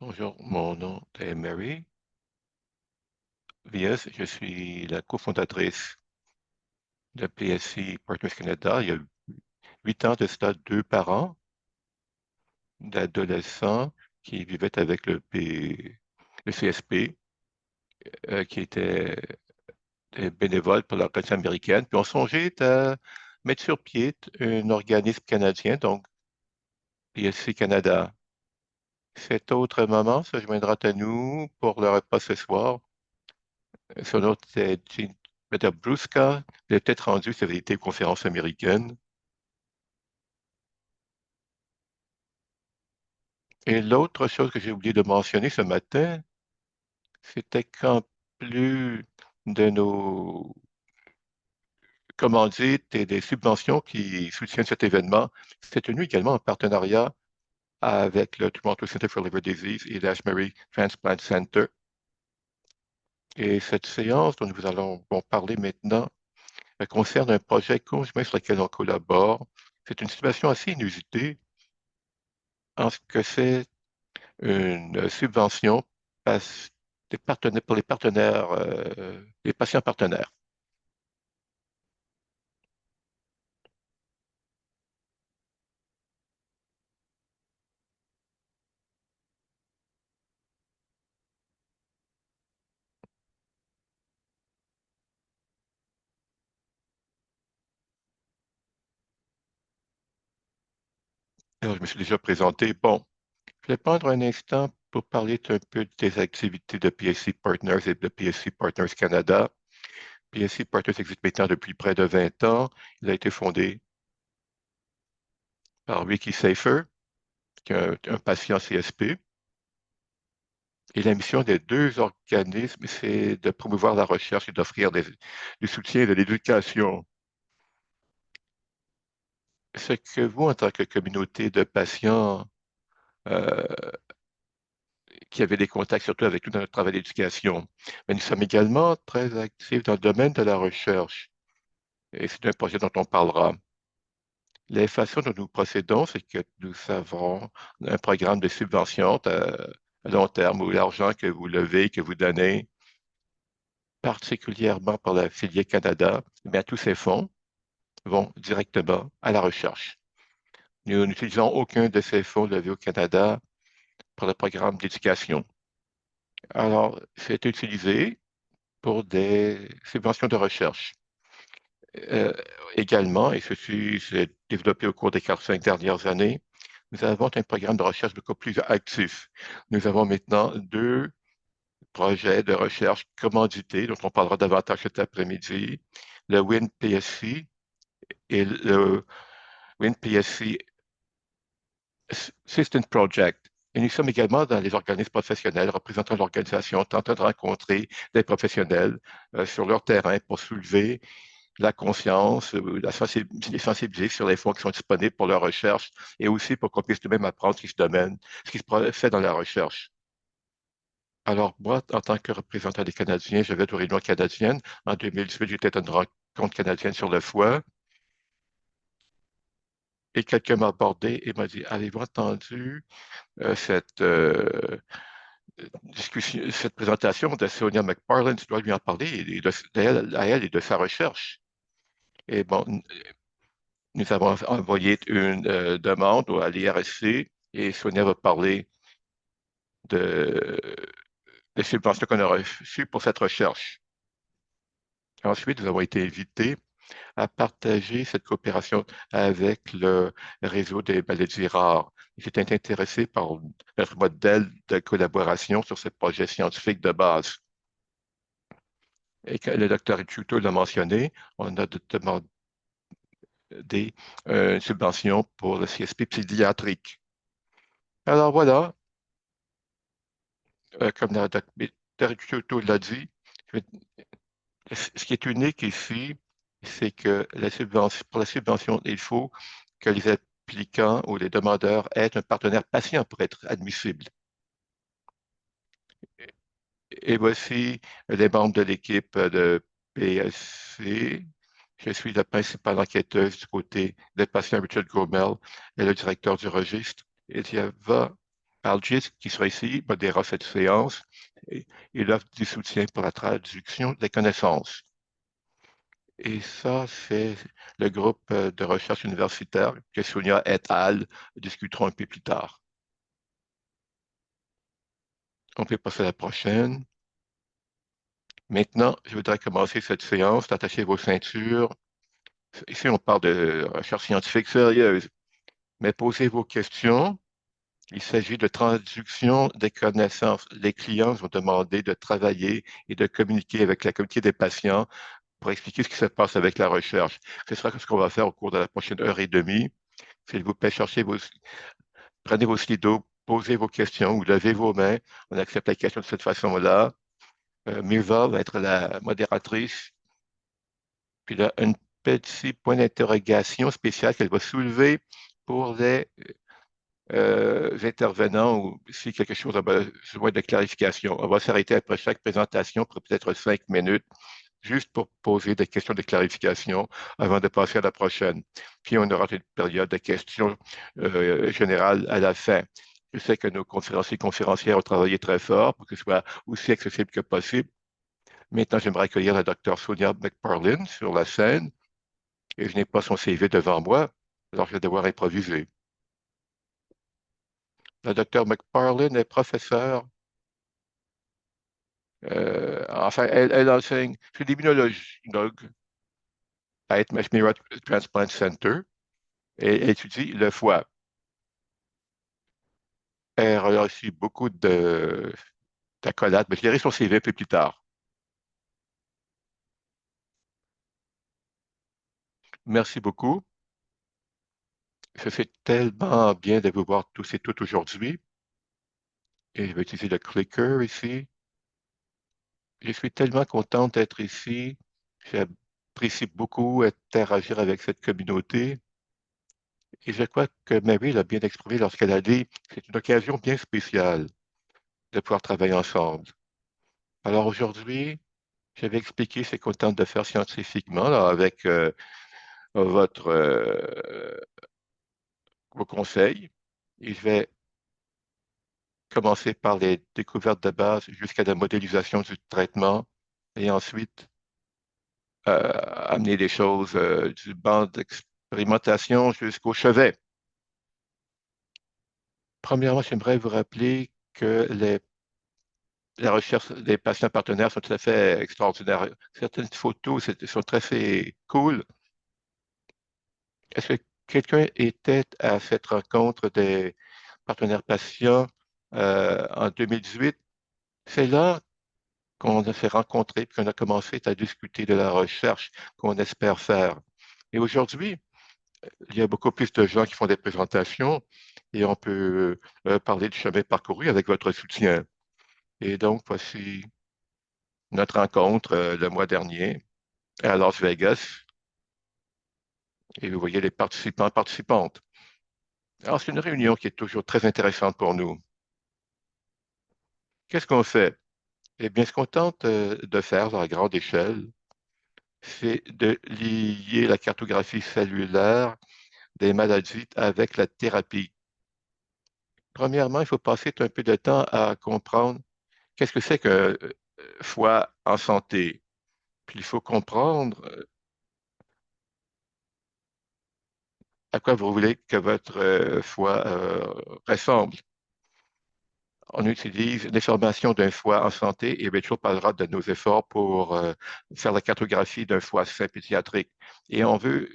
Bonjour, mon nom est Mary Vies. Je suis la cofondatrice de PSC Partners Canada. Il y a 8 ans de cela, deux parents d'adolescents qui vivaient avec le CSP, qui étaient des bénévoles pour l'organisation américaine. Puis on songeait à mettre sur pied un organisme canadien, donc PSC Canada. Cet autre maman se joindra à nous pour le repas ce soir. Son nom c'est Mme Bruska. Elle est peut-être rendue, ça avait été une conférence américaine. Et l'autre chose que j'ai oublié de mentionner ce matin, c'était qu'en plus de nos commandites et des subventions qui soutiennent cet événement, c'est tenu également en partenariat avec le Toronto Center for Liver Disease et l'Ashbury Transplant Center. Et cette séance dont nous allons parler maintenant concerne un projet conjoint sur lequel on collabore. C'est une situation assez inusitée en ce que c'est une subvention pas- pour les partenaires, les patients partenaires. Alors, je me suis déjà présenté. Bon, je vais prendre un instant pour parler un peu des activités de PSC Partners et de PSC Partners Canada. PSC Partners existe maintenant depuis près de 20 ans. Il a été fondé par Ricky Safer, qui est un patient CSP. Et la mission des deux organismes, c'est de promouvoir la recherche et d'offrir du soutien et de l'éducation. Ce que vous, en tant que communauté de patients euh, qui avez des contacts surtout avec nous dans notre travail d'éducation, mais nous sommes également très actifs dans le domaine de la recherche. Et c'est un projet dont on parlera. Les façons dont nous procédons, c'est que nous avons un programme de subvention à long terme où l'argent que vous levez, que vous donnez, particulièrement par la filière Canada, bien, tous ces fonds vont directement à la recherche. Nous n'utilisons aucun de ces fonds levés au Canada pour le programme d'éducation. Alors, c'est utilisé pour des subventions de recherche. Euh, Également, et ceci s'est développé au cours des 4-5 dernières années, nous avons un programme de recherche beaucoup plus actif. Nous avons maintenant deux projets de recherche commandités, dont on parlera davantage cet après-midi, le WIN-PSC et le WIN-PSC Assistant Project. Et nous sommes également dans les organismes professionnels représentant l'organisation, tentant de rencontrer des professionnels sur leur terrain pour soulever la conscience, les sensibiliser sur les fonds qui sont disponibles pour leur recherche et aussi pour qu'on puisse nous-mêmes apprendre ce qui se fait dans la recherche. Alors, moi, en tant que représentant des Canadiens, je vais aux réunions canadiennes. En 2018, j'étais à une rencontre canadienne sur le foie et quelqu'un m'a abordé et m'a dit, avez-vous entendu cette discussion, cette présentation de Sonia McFarlane? Tu dois lui en parler d'elle à elle et de sa recherche. Et bon, nous avons envoyé une demande à l'IRSC et Sonia va parler de, des subventions qu'on a reçues pour cette recherche. Ensuite, nous avons été invités à partager cette coopération avec le réseau des maladies rares. J'étais intéressé par notre modèle de collaboration sur ce projet scientifique de base. Et que le docteur Ichuto l'a mentionné, on a demandé une subvention pour le CSP pédiatrique. Alors voilà, comme le docteur Ichuto l'a dit, ce qui est unique ici, c'est que pour la subvention, il faut que les applicants ou les demandeurs aient un partenaire patient pour être admissibles. Et voici les membres de l'équipe de PSC. Je suis la principale enquêteuse du côté des patients Richard Gomel et le directeur du registre. Il y va Algis, qui sera ici, modérera cette séance et il offre du soutien pour la traduction des connaissances. Et ça, c'est le groupe de recherche universitaire que Sonia et al. Discuteront un peu plus tard. On peut passer à la prochaine. Maintenant, je voudrais commencer cette séance. Attachez vos ceintures. Ici, on parle de recherche scientifique sérieuse, mais posez vos questions. Il s'agit de traduction des connaissances. Les clients ont demandé de travailler et de communiquer avec la communauté des patients pour expliquer ce qui se passe avec la recherche. Ce sera ce qu'on va faire au cours de la prochaine heure et demie. S'il vous plaît, prenez vos stylos, posez vos questions ou levez vos mains. On accepte la question de cette façon-là. Milva va être la modératrice. Puis il y a un petit point d'interrogation spécial qu'elle va soulever pour les intervenants ou si quelque chose a besoin de clarification. On va s'arrêter après chaque présentation pour peut-être 5 minutes, juste pour poser des questions de clarification avant de passer à la prochaine. Puis on aura une période de questions générales à la fin. Je sais que nos conférenciers et conférencières ont travaillé très fort pour que ce soit aussi accessible que possible. Maintenant, j'aimerais accueillir la docteure Sonia McParlin sur la scène et je n'ai pas son CV devant moi, alors je vais devoir improviser. La docteure McParlin est professeure. Enfin, elle enseigne chez l'immunologue à Ethmeshmira Transplant Center et elle étudie le foie. Elle a reçu beaucoup d'accolades, mais je lirai son CV un peu plus tard. Merci beaucoup. Ça fait tellement bien de vous voir tous et toutes aujourd'hui. Et je vais utiliser le clicker ici. Je suis tellement contente d'être ici. J'apprécie beaucoup interagir avec cette communauté. Et je crois que Mary l'a bien exprimé lorsqu'elle a dit que c'est une occasion bien spéciale de pouvoir travailler ensemble. Alors aujourd'hui, je vais expliquer ce qu'on tente de faire scientifiquement là, avec votre, vos conseils. Et je vais commencer par les découvertes de base jusqu'à la modélisation du traitement et ensuite amener les choses du banc d'expérimentation jusqu'au chevet. Premièrement, j'aimerais vous rappeler que la recherche des patients partenaires sont tout à fait extraordinaires. Certaines photos sont très cool. Est-ce que quelqu'un était à cette rencontre des partenaires patients en 2018? C'est là qu'on s'est rencontrés et qu'on a commencé à discuter de la recherche qu'on espère faire. Et aujourd'hui, il y a beaucoup plus de gens qui font des présentations et on peut parler du chemin parcouru avec votre soutien. Et donc, voici notre rencontre le mois dernier à Las Vegas. Et vous voyez les participants, participantes. Alors, c'est une réunion qui est toujours très intéressante pour nous. Qu'est-ce qu'on fait? Eh bien, ce qu'on tente de faire à grande échelle, c'est de lier la cartographie cellulaire des maladies avec la thérapie. Premièrement, il faut passer un peu de temps à comprendre qu'est-ce que c'est que foie en santé. Puis il faut comprendre à quoi vous voulez que votre foie ressemble. On utilise l'information d'un foie en santé et Rachel parlera de nos efforts pour faire la cartographie d'un foie sain pédiatrique. Et on veut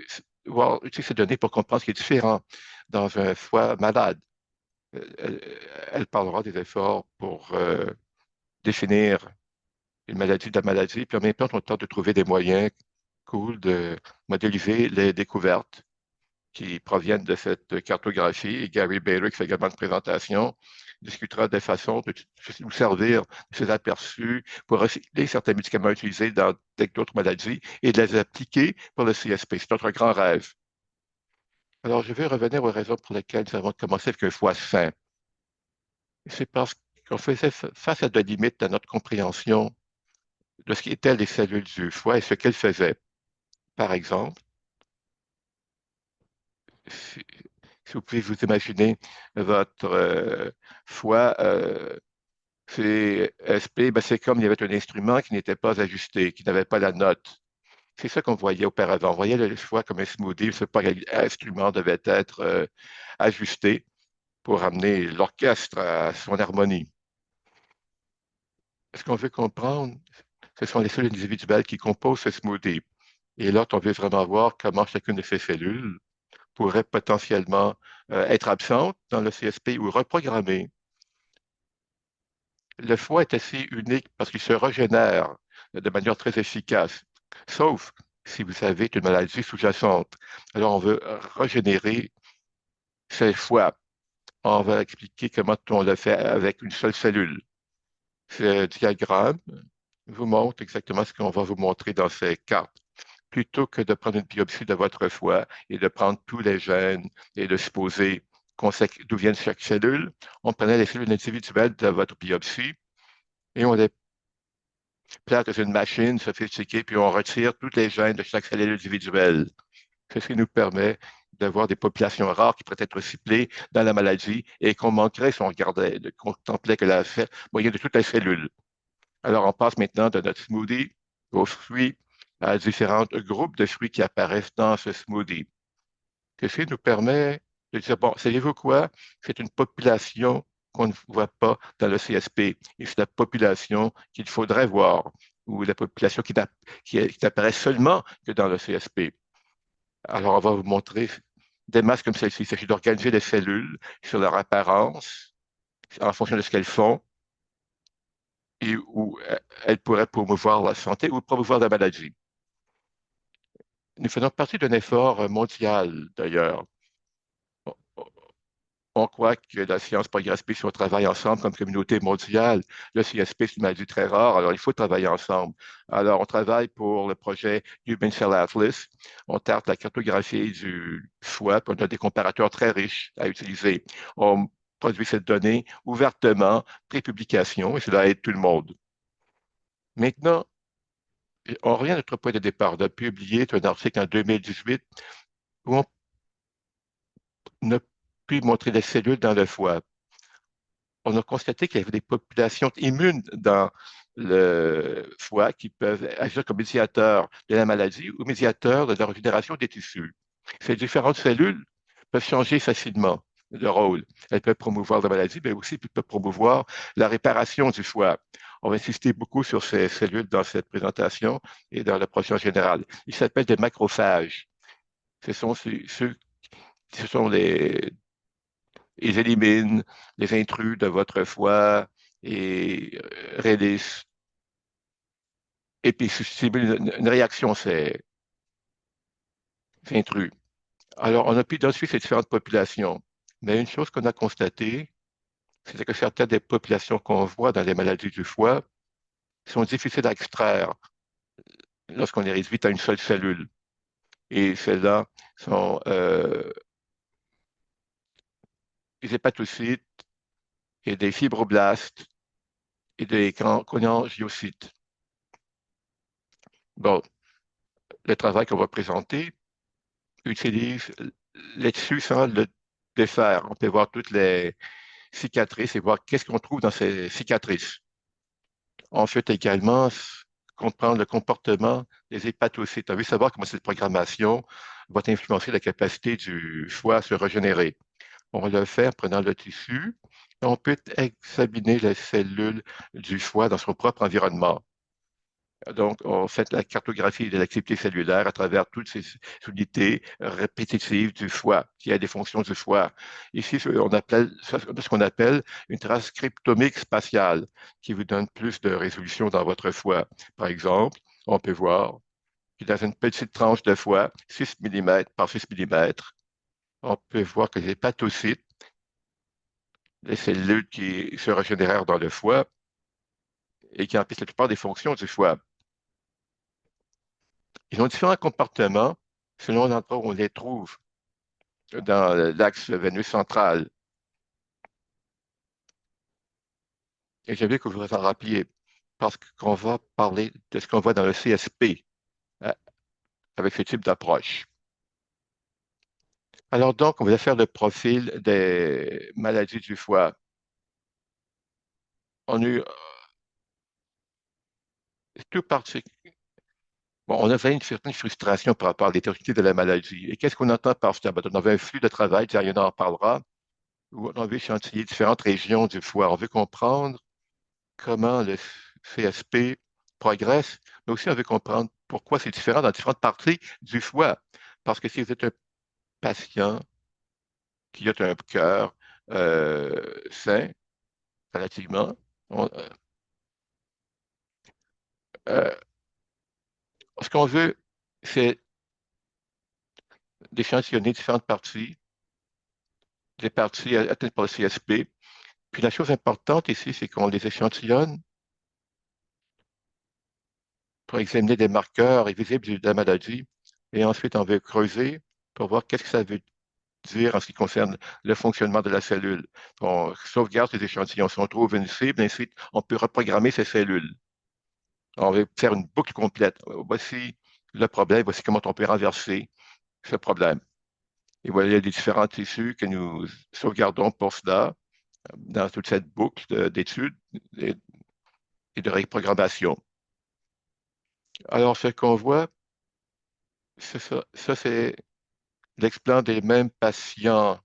utiliser ces données pour comprendre ce qui est différent dans un foie malade. Elle, elle parlera des efforts pour définir une maladie de la maladie, puis en même temps, on tente de trouver des moyens cool de modéliser les découvertes qui proviennent de cette cartographie. Et Gary Baylor, qui fait également une présentation, discutera des façons de nous servir de ces aperçus pour recycler certains médicaments utilisés dans d'autres maladies et de les appliquer pour le CSP. C'est notre grand rêve. Alors, je vais revenir aux raisons pour lesquelles nous avons commencé avec un foie sain. C'est parce qu'on faisait face à des limites dans notre compréhension de ce qu'étaient les cellules du foie et ce qu'elles faisaient. Par exemple, si Si vous pouvez vous imaginer votre foie CSP, ben, c'est comme il y avait un instrument qui n'était pas ajusté, qui n'avait pas la note. C'est ça qu'on voyait auparavant. On voyait le foie comme un smoothie. Ce pas instrument devait être ajusté pour amener l'orchestre à son harmonie. Ce qu'on veut comprendre, ce sont les cellules individuelles qui composent ce smoothie. Et là, on veut vraiment voir comment chacune de ces cellules pourrait potentiellement être absente dans le CSP ou reprogrammée. Le foie est assez unique parce qu'il se régénère de manière très efficace, sauf si vous avez une maladie sous-jacente. Alors, on veut régénérer ce foie. On va expliquer comment on le fait avec une seule cellule. Ce diagramme vous montre exactement ce qu'on va vous montrer dans ces cartes. Plutôt que de prendre une biopsie de votre foie et de prendre tous les gènes et de supposer qu'on sait d'où viennent chaque cellule, on prenait les cellules individuelles de votre biopsie et on les place dans une machine sophistiquée, puis on retire tous les gènes de chaque cellule individuelle. Ceci nous permet d'avoir des populations rares qui pourraient être ciblées dans la maladie et qu'on manquerait si on regardait, contemplait que la moyenne de toutes les cellules. Alors, on passe maintenant de notre smoothie aux fruits, à différents groupes de fruits qui apparaissent dans ce smoothie. Ceci nous permet de dire, bon, savez-vous quoi? C'est une population qu'on ne voit pas dans le CSP. Et c'est la population qu'il faudrait voir, ou la population qui apparaît seulement que dans le CSP. Alors, on va vous montrer des masses comme celle-ci. Il s'agit d'organiser les cellules sur leur apparence, en fonction de ce qu'elles font, et où elles pourraient promouvoir la santé ou promouvoir la maladie. Nous faisons partie d'un effort mondial, d'ailleurs. On croit que la science progresse plus si on travaille ensemble comme communauté mondiale. Le CSP, c'est une maladie très rare, alors il faut travailler ensemble. Alors, on travaille pour le projet Human Cell Atlas. On tente la cartographie du foie, puis on a des comparateurs très riches à utiliser. On produit cette donnée ouvertement, pré-publication, et cela aide tout le monde. Maintenant, on revient à notre point de départ. On a publié un article en 2018 où on a pu montrer les cellules dans le foie. On a constaté qu'il y avait des populations immunes dans le foie qui peuvent agir comme médiateurs de la maladie ou médiateurs de la régénération des tissus. Ces différentes cellules peuvent changer facilement de rôle. Elles peuvent promouvoir la maladie, mais aussi peuvent promouvoir la réparation du foie. On va insister beaucoup sur ces cellules dans cette présentation et dans la prochaine générale. Ils s'appellent des macrophages. Ce sont ils éliminent les intrus de votre foie et réalisent, et puis stimulent une réaction, ces intrus. Alors, on a pu identifier ces différentes populations. Mais une chose qu'on a constatée, c'est que certaines des populations qu'on voit dans les maladies du foie sont difficiles à extraire lorsqu'on les réduit à une seule cellule. Et celles-là sont des hépatocytes et des fibroblastes et des cholangiocytes. Bon, le travail qu'on va présenter utilise les tissus sans le défaire. On peut voir toutes les cicatrices et voir qu'est-ce qu'on trouve dans ces cicatrices. Ensuite, également, comprendre le comportement des hépatocytes. On veut savoir comment cette programmation va influencer la capacité du foie à se régénérer. On va le faire en prenant le tissu. On peut examiner les cellules du foie dans son propre environnement. Donc, on fait la cartographie de l'activité cellulaire à travers toutes ces unités répétitives du foie, qui a des fonctions du foie. Ici, on appelle ce qu'on appelle une transcriptomique spatiale, qui vous donne plus de résolution dans votre foie. Par exemple, on peut voir que dans une petite tranche de foie, 6 mm par 6 mm, on peut voir que les hépatocytes, les cellules qui se régénèrent dans le foie et qui emplissent la plupart des fonctions du foie. Ils ont différents comportements selon l'endroit où on les trouve dans l'axe veineux central. Et j'ai vu que vous vous en rappeliez parce qu'on va parler de ce qu'on voit dans le CSP avec ce type d'approche. Alors donc, on va faire le profil des maladies du foie. On a eu tout parti. Bon, on avait une certaine frustration par rapport à l'hétérogénéité de la maladie. Et qu'est-ce qu'on entend par ça? Ben, on avait un flux de travail, Diana en parlera, où on veut échantiller différentes régions du foie. On veut comprendre comment le CSP progresse, mais aussi on veut comprendre pourquoi c'est différent dans différentes parties du foie. Parce que si vous êtes un patient qui a un cœur sain, relativement, on- euh, ce qu'on veut, c'est d'échantillonner différentes parties, des parties atteintes par le CSP. Puis la chose importante ici, c'est qu'on les échantillonne pour examiner des marqueurs visibles de la maladie. Et ensuite, on veut creuser pour voir qu'est-ce que ça veut dire en ce qui concerne le fonctionnement de la cellule. On sauvegarde ces échantillons. Si on trouve une cible, ensuite, on peut reprogrammer ces cellules. On veut faire une boucle complète. Voici le problème, voici comment on peut renverser ce problème. Et voilà les différents tissus que nous sauvegardons pour cela dans toute cette boucle d'études et de reprogrammation. Alors, ce qu'on voit, c'est ça, ça c'est l'explant des mêmes patients.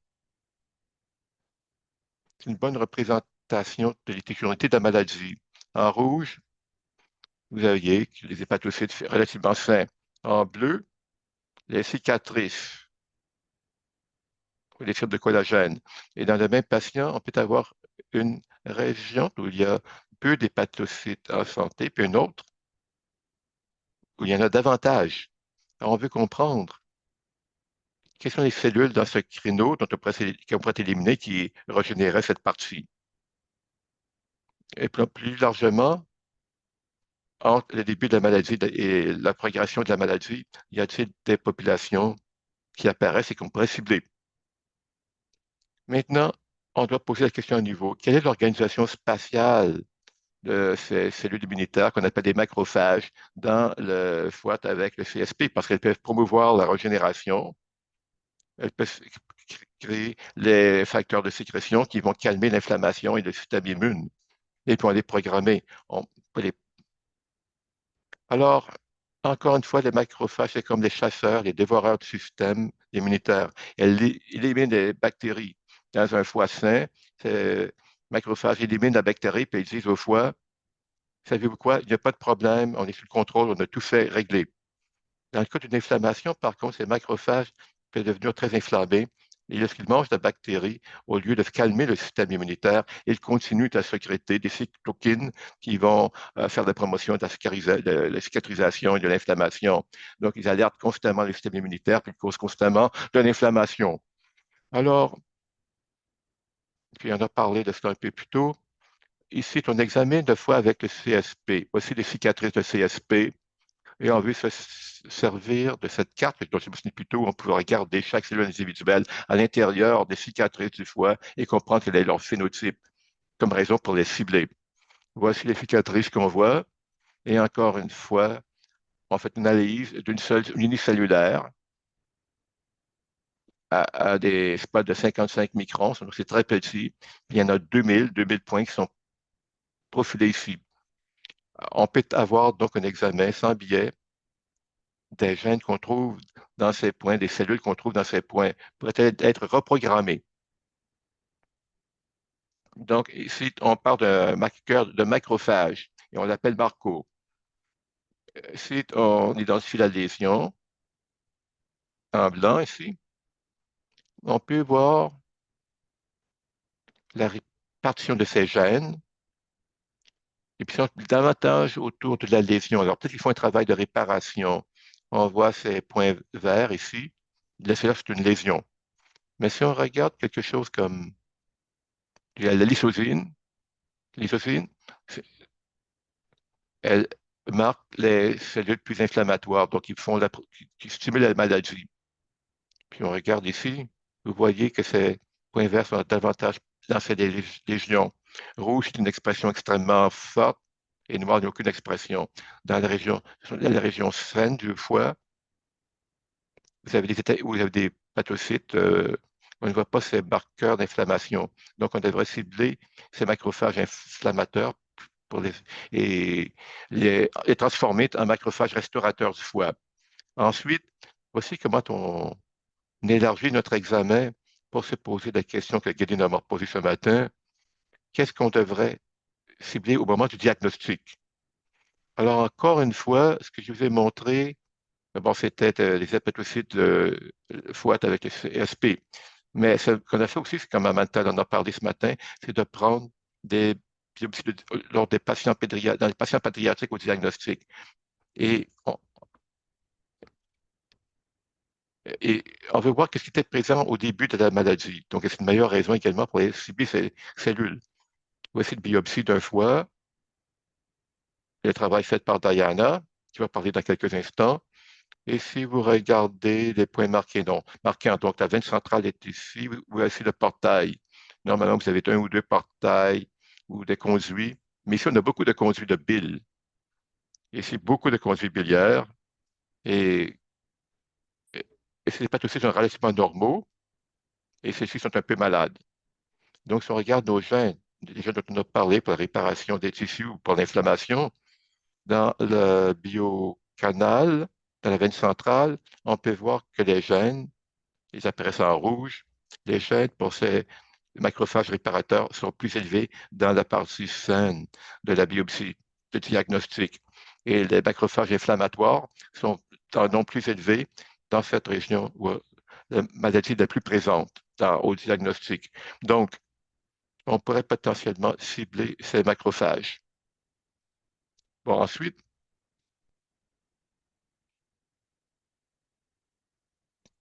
C'est une bonne représentation de l'hétérogénéité de la maladie. En rouge, vous aviez les hépatocytes relativement sains. En bleu, les cicatrices ou les fibres de collagène. Et dans le même patient, on peut avoir une région où il y a peu d'hépatocytes en santé, puis une autre où il y en a davantage. Alors, on veut comprendre quelles sont les cellules dans ce créneau qui pourrait être éliminé qui régénérait cette partie. Et plus largement, entre le début de la maladie et la progression de la maladie, y a-t-il des populations qui apparaissent et qu'on pourrait cibler? Maintenant, on doit poser la question à nouveau. Quelle est l'organisation spatiale de ces cellules immunitaires qu'on appelle des macrophages dans le foie avec le CSP? Parce qu'elles peuvent promouvoir la régénération, elles peuvent créer les facteurs de sécrétion qui vont calmer l'inflammation et le système immune. Et puis on les programmer. On peut les Alors, encore une fois, les macrophages, c'est comme les chasseurs, les dévoreurs du système immunitaire. Elles éliminent des bactéries. Dans un foie sain, ces macrophages éliminent la bactérie, puis ils disent au foie, savez-vous quoi, il n'y a pas de problème, on est sous le contrôle, on a tout fait régler. Dans le cas d'une inflammation, par contre, ces macrophages peuvent devenir très inflammés. Et lorsqu'ils mangent la bactérie, au lieu de calmer le système immunitaire, ils continuent à sécréter des cytokines qui vont faire la promotion de la cicatrisation et de l'inflammation. Donc, ils alertent constamment le système immunitaire, puis ils causent constamment de l'inflammation. Alors, puis on a parlé de cela un peu plus tôt. Ici, on examine de fois avec le CSP. Voici les cicatrices de CSP. Et on veut se servir de cette carte dont je me souviens plus tôt, on peut regarder chaque cellule individuelle à l'intérieur des cicatrices du foie et comprendre quel est leur phénotype comme raison pour les cibler. Voici les cicatrices qu'on voit. Et encore une fois, on fait une analyse d'une seule unicellulaire à des spots de 55 microns, donc c'est très petit. Il y en a 2000 points qui sont profilés ici. On peut avoir donc un examen sans biais des gènes qu'on trouve dans ces points, des cellules qu'on trouve dans ces points, pourraient être reprogrammées. Donc, ici, on parle d'un marqueur de macrophage et on l'appelle Marco. Ici, on identifie la lésion en blanc ici. On peut voir la répartition de ces gènes et puis davantage autour de la lésion. Alors, peut-être qu'ils font un travail de réparation. On voit ces points verts ici. Là, c'est une lésion. Mais si on regarde quelque chose comme la lysosine, lysosine, elle marque les cellules plus inflammatoires, donc qui stimulent la maladie. Puis on regarde ici, vous voyez que ces points verts sont davantage dans ces légions. Rouge, c'est une expression extrêmement forte et noir, il n'y a aucune expression. Dans la région saine du foie, vous avez des hépatocytes, on ne voit pas ces marqueurs d'inflammation. Donc, on devrait cibler ces macrophages inflammateurs pour et les transformer en macrophages restaurateurs du foie. Ensuite, voici comment on élargit notre examen pour se poser la question que Guédine m'a posée ce matin. Qu'est-ce qu'on devrait cibler au moment du diagnostic? Alors, encore une fois, ce que je vous ai montré, bon, c'était les hépatocytes foie avec le CSP. Mais ce qu'on a fait aussi, c'est comme Amanda en a parlé ce matin, c'est de prendre des biopsies lors des patients dans les patients pédiatriques au diagnostic. Et et on veut voir ce qui était présent au début de la maladie. Donc, c'est une meilleure raison également pour aller cibler ces cellules. Voici une biopsie d'un foie, le travail fait par Diana, qui va parler dans quelques instants. Et si vous regardez les points marqués, non, marquants, donc la veine centrale est ici, voici le portail. Normalement, vous avez un ou deux portails ou des conduits, mais ici, on a beaucoup de conduits de bile. Ici, beaucoup de conduits biliaires. Et, et ces hépatocytes sont relativement normaux, et ceux-ci sont un peu malades. Donc, si on regarde nos gènes, les gènes dont on a parlé pour la réparation des tissus ou pour l'inflammation, dans le biocanal, dans la veine centrale, on peut voir que les gènes, ils apparaissent en rouge, les gènes pour ces macrophages réparateurs sont plus élevés dans la partie saine de la biopsie, de diagnostic. Et les macrophages inflammatoires sont en nombre plus élevé dans cette région où la maladie est la plus présente au diagnostic. Donc, on pourrait potentiellement cibler ces macrophages. Bon, ensuite,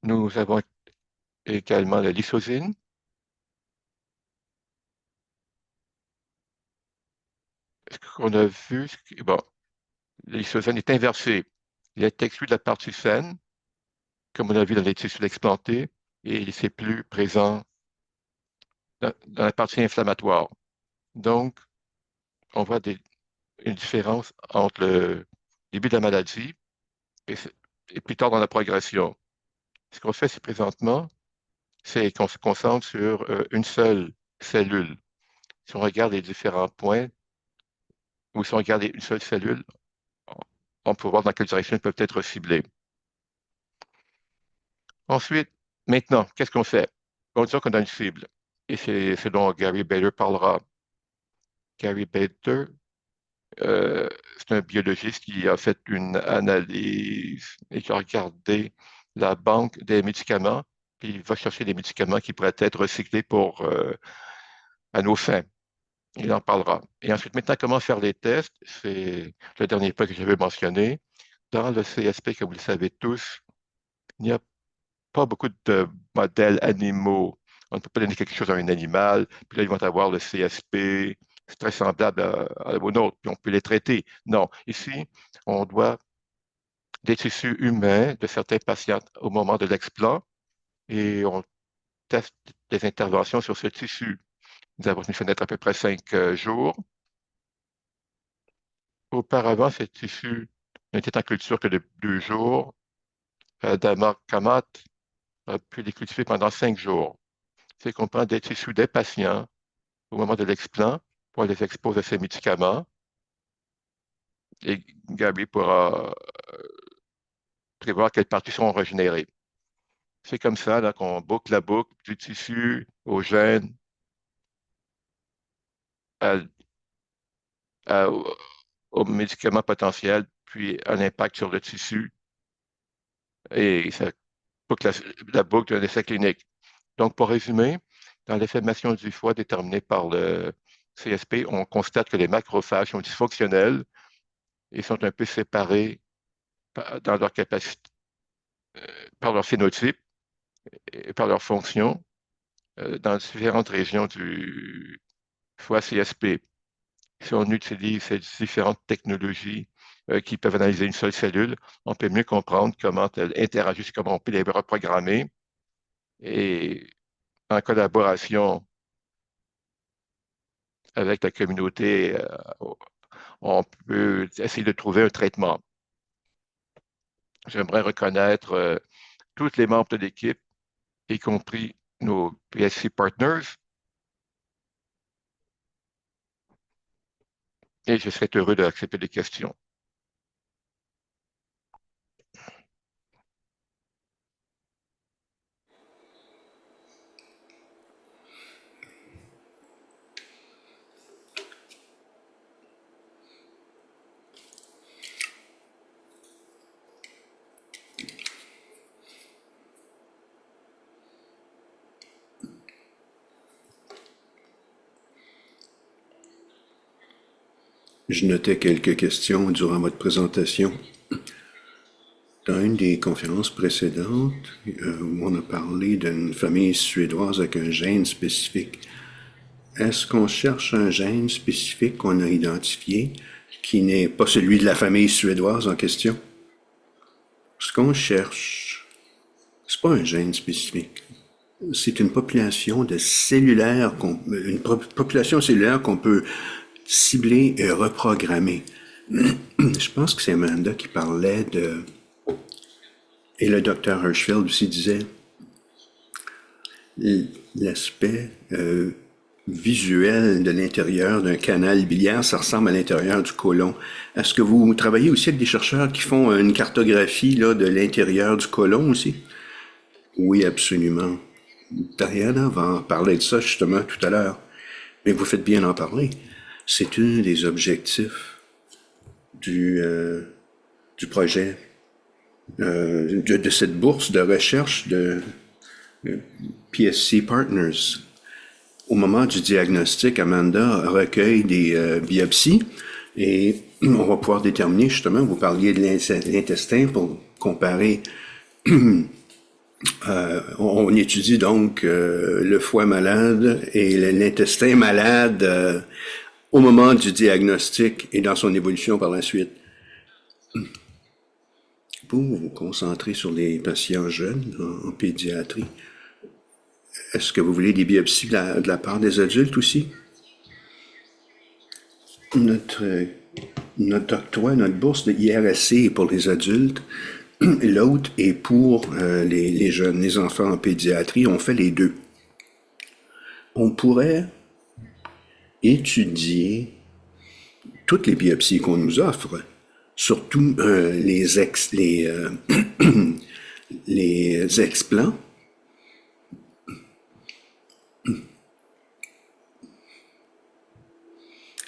nous avons également la lysosine. Ce qu'on a vu, bon, la lysosine est inversée. Il est exclu de la partie saine, comme on a vu dans les tissus explantés, et c'est plus présent dans la partie inflammatoire. Donc, on voit une différence entre le début de la maladie et, et plus tard dans la progression. Ce qu'on fait, c'est présentement, c'est qu'on se concentre sur une seule cellule. Si on regarde les différents points, ou si on regarde une seule cellule, on peut voir dans quelle direction ils peuvent être ciblés. Ensuite, maintenant, qu'est-ce qu'on fait? On dit qu'on a une cible. Et c'est ce dont Gary Bader parlera. Gary Bader, c'est un biologiste qui a fait une analyse et qui a regardé la banque des médicaments, puis il va chercher des médicaments qui pourraient être recyclés pour à nos fins. Il en parlera. Et ensuite, maintenant, comment faire les tests? C'est le dernier point que j'avais mentionné. Dans le CSP, comme vous le savez tous, il n'y a pas beaucoup de modèles animaux. On ne peut pas donner quelque chose à un animal, puis là, ils vont avoir le CSP, c'est très semblable au nôtre, puis on peut les traiter. Non, ici, on doit des tissus humains de certains patients au moment de l'explant et on teste des interventions sur ce tissu. Nous avons une fenêtre à peu près 5 jours. Auparavant, ce tissu n'était en culture que de 2 jours. Damar Kamat a pu les cultiver pendant 5 jours. C'est qu'on prend des tissus des patients au moment de l'explant pour les exposer à ces médicaments et Gabi pourra prévoir quelles parties sont régénérées. C'est comme ça là, qu'on boucle la boucle du tissu au gène, à- à- aux médicaments potentiels, puis à l'impact sur le tissu et ça boucle la boucle d'un essai clinique. Donc, pour résumer, dans l'inflammation du foie déterminée par le CSP, on constate que les macrophages sont dysfonctionnels et sont un peu séparés dans leur capacité, par leur phénotype et par leur fonction dans différentes régions du foie CSP. Si on utilise ces différentes technologies qui peuvent analyser une seule cellule, on peut mieux comprendre comment elles interagissent, comment on peut les reprogrammer et en collaboration avec la communauté, on peut essayer de trouver un traitement. J'aimerais reconnaître tous les membres de l'équipe y compris nos PSC partners, et je serais heureux d'accepter des questions. Je notais quelques questions durant votre présentation. Dans une des conférences précédentes, où on a parlé d'une famille suédoise avec un gène spécifique, est-ce qu'on cherche un gène spécifique qu'on a identifié qui n'est pas celui de la famille suédoise en question? Ce qu'on cherche, c'est pas un gène spécifique. C'est une population de cellulaires, une population cellulaire qu'on peut cibler et reprogrammer. Je pense que c'est Amanda qui parlait de... Et le docteur Hirschfeld aussi disait l'aspect visuel de l'intérieur d'un canal biliaire, ça ressemble à l'intérieur du côlon. Est-ce que vous travaillez aussi avec des chercheurs qui font une cartographie là, de l'intérieur du côlon aussi? Oui, absolument. Diana va en parler de ça justement tout à l'heure. Mais vous faites bien en parler. C'est un des objectifs du projet, de cette bourse de recherche de PSC Partners. Au moment du diagnostic, Amanda recueille des biopsies et on va pouvoir déterminer justement, vous parliez de l'intestin pour comparer. On étudie donc le foie malade et l'intestin malade au moment du diagnostic et dans son évolution par la suite. Pour vous concentrer sur les patients jeunes en pédiatrie, est-ce que vous voulez des biopsies de la part des adultes aussi? Notre octroi, notre bourse de IRSC est pour les adultes. L'autre est pour les jeunes, les enfants en pédiatrie. On fait les deux. On pourrait étudier toutes les biopsies qu'on nous offre, surtout les explants.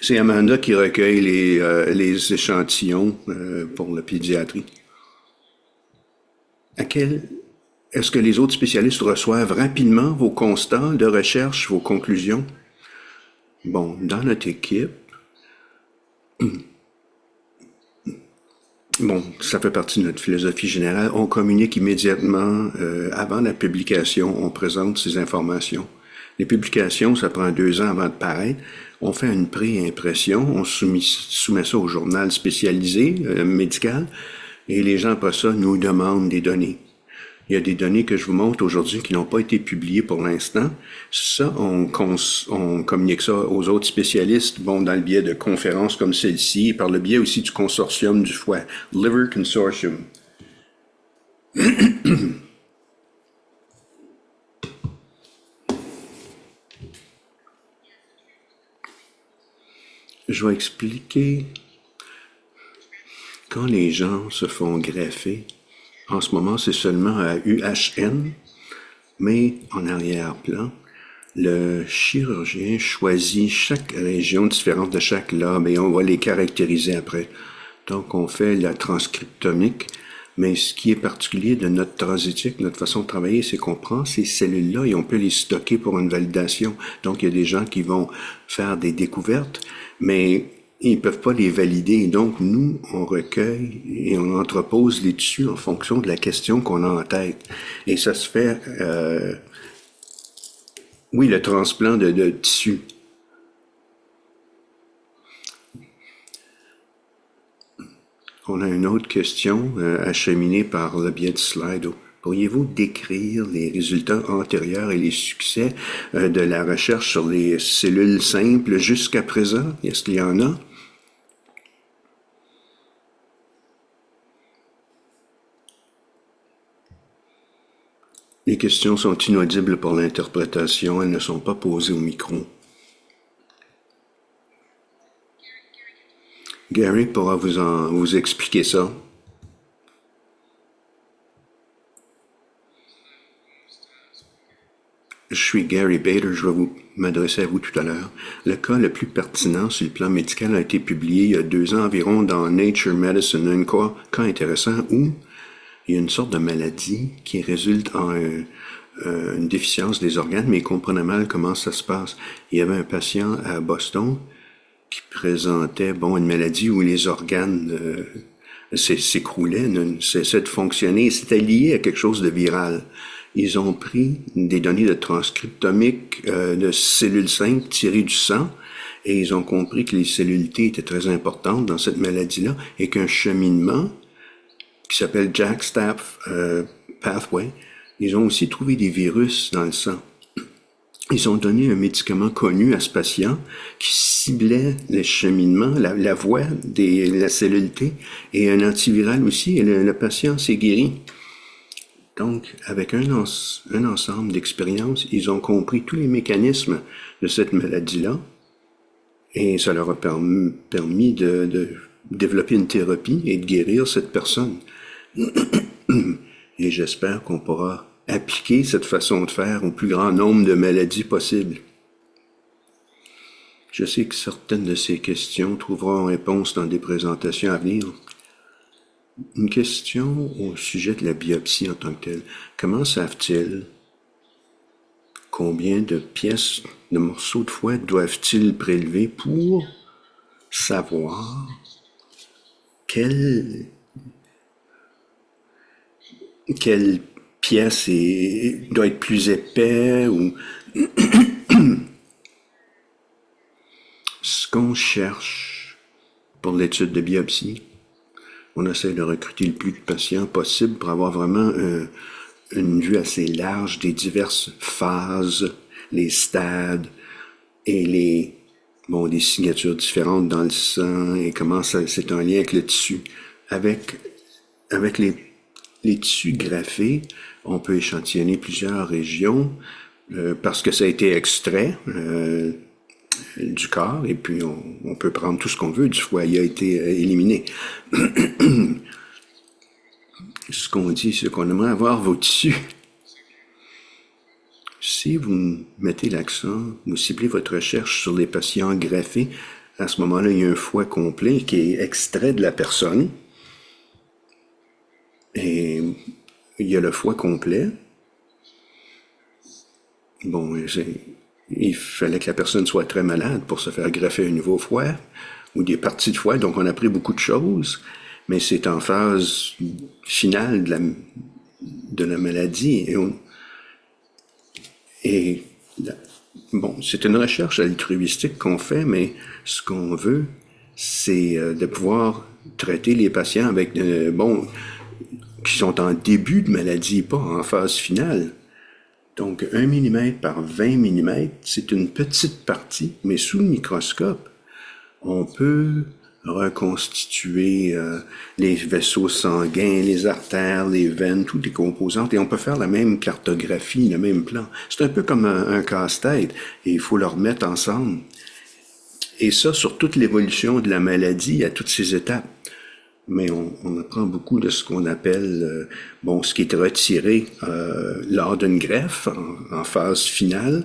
C'est Amanda qui recueille les échantillons pour la pédiatrie. Est-ce que les autres spécialistes reçoivent rapidement vos constats de recherche, vos conclusions? Bon, dans notre équipe, bon, ça fait partie de notre philosophie générale, on communique immédiatement avant la publication, on présente ces informations. Les publications, ça prend 2 ans avant de paraître. On fait une pré-impression, on soumet ça au journal spécialisé médical, et les gens après ça nous demandent des données. Il y a des données que je vous montre aujourd'hui qui n'ont pas été publiées pour l'instant. Ça, on communique ça aux autres spécialistes, bon, dans le biais de conférences comme celle-ci, et par le biais aussi du consortium du foie, Liver Consortium. Je vais expliquer quand les gens se font greffer. En ce moment, c'est seulement à UHN, mais en arrière-plan, le chirurgien choisit chaque région différente de chaque lobe et on va les caractériser après. Donc, on fait la transcriptomique, mais ce qui est particulier de notre transéthique, notre façon de travailler, c'est qu'on prend ces cellules-là et on peut les stocker pour une validation. Donc, il y a des gens qui vont faire des découvertes, mais ils ne peuvent pas les valider. Donc, nous, on recueille et on entrepose les tissus en fonction de la question qu'on a en tête. Et ça se fait, oui, le transplant de tissus. On a une autre question acheminée par le biais de Slido. Pourriez-vous décrire les résultats antérieurs et les succès de la recherche sur les cellules simples jusqu'à présent? Est-ce qu'il y en a? Les questions sont inaudibles pour l'interprétation, elles ne sont pas posées au micro. Gary pourra vous expliquer ça. Je suis Gary Bader, je vais m'adresser à vous tout à l'heure. Le cas le plus pertinent sur le plan médical a été publié il y a 2 ans environ dans Nature Medicine, un cas intéressant où il y a une sorte de maladie qui résulte en une déficience des organes, mais il comprenait mal comment ça se passe. Il y avait un patient à Boston qui présentait une maladie où les organes s'écroulaient, ne cessaient de fonctionner. C'était lié à quelque chose de viral. Ils ont pris des données de transcriptomique de cellules simples tirées du sang et ils ont compris que les cellules T étaient très importantes dans cette maladie-là et qu'un cheminement qui s'appelle JAK-STAT Pathway, ils ont aussi trouvé des virus dans le sang. Ils ont donné un médicament connu à ce patient qui ciblait le cheminement, la voie de la cellule T et un antiviral aussi et le patient s'est guéri. Donc, avec un ensemble d'expériences, ils ont compris tous les mécanismes de cette maladie-là et ça leur a permis de développer une thérapie et de guérir cette personne. Et j'espère qu'on pourra appliquer cette façon de faire au plus grand nombre de maladies possibles. Je sais que certaines de ces questions trouveront réponse dans des présentations à venir. Une question au sujet de la biopsie en tant que telle. Comment savent-ils combien de pièces, de morceaux de foie doivent-ils prélever pour savoir quelle pièce doit être plus épais ou ce qu'on cherche pour l'étude de biopsie? On essaie de recruter le plus de patients possible pour avoir vraiment une vue assez large des diverses phases, les stades et des signatures différentes dans le sang et comment c'est un lien avec le tissu. Avec les tissus graphés, on peut échantillonner plusieurs régions parce que ça a été extrait du corps et puis on peut prendre tout ce qu'on veut du foie, il a été éliminé. Ce qu'on dit, c'est qu'on aimerait avoir vos tissus. Si vous mettez l'accent, vous ciblez votre recherche sur les patients greffés, à ce moment-là, il y a un foie complet qui est extrait de la personne. Et il y a le foie complet. Il fallait que la personne soit très malade pour se faire greffer un nouveau foie ou des parties de foie. Donc, on a appris beaucoup de choses, mais c'est en phase finale de la maladie. C'est une recherche altruistique qu'on fait, mais ce qu'on veut, c'est de pouvoir traiter les patients avec, qui sont en début de maladie, pas en phase finale. Donc, 1 mm par 20 mm, c'est une petite partie, mais sous le microscope, on peut reconstituer les vaisseaux sanguins, les artères, les veines, toutes les composantes, et on peut faire la même cartographie, le même plan. C'est un peu comme un casse-tête, et il faut le remettre ensemble. Et ça, sur toute l'évolution de la maladie, à toutes ces étapes. Mais on apprend beaucoup de ce qu'on appelle ce qui est retiré lors d'une greffe en phase finale.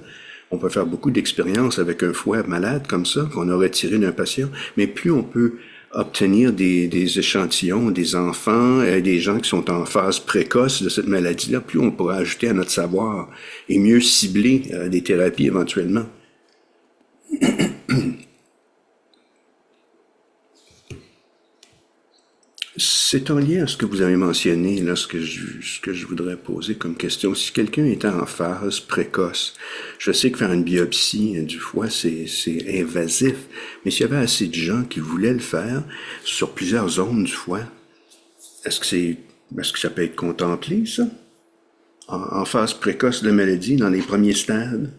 On peut faire beaucoup d'expériences avec un foie malade comme ça, qu'on a retiré d'un patient, mais plus on peut obtenir des échantillons, des enfants, des gens qui sont en phase précoce de cette maladie-là, plus on pourra ajouter à notre savoir et mieux cibler des thérapies éventuellement. C'est en lien à ce que vous avez mentionné, là, ce que je voudrais poser comme question. Si quelqu'un est en phase précoce, je sais que faire une biopsie du foie, c'est invasif, mais s'il y avait assez de gens qui voulaient le faire sur plusieurs zones du foie, est-ce que ça peut être contemplé, ça? En phase précoce de la maladie, dans les premiers stades?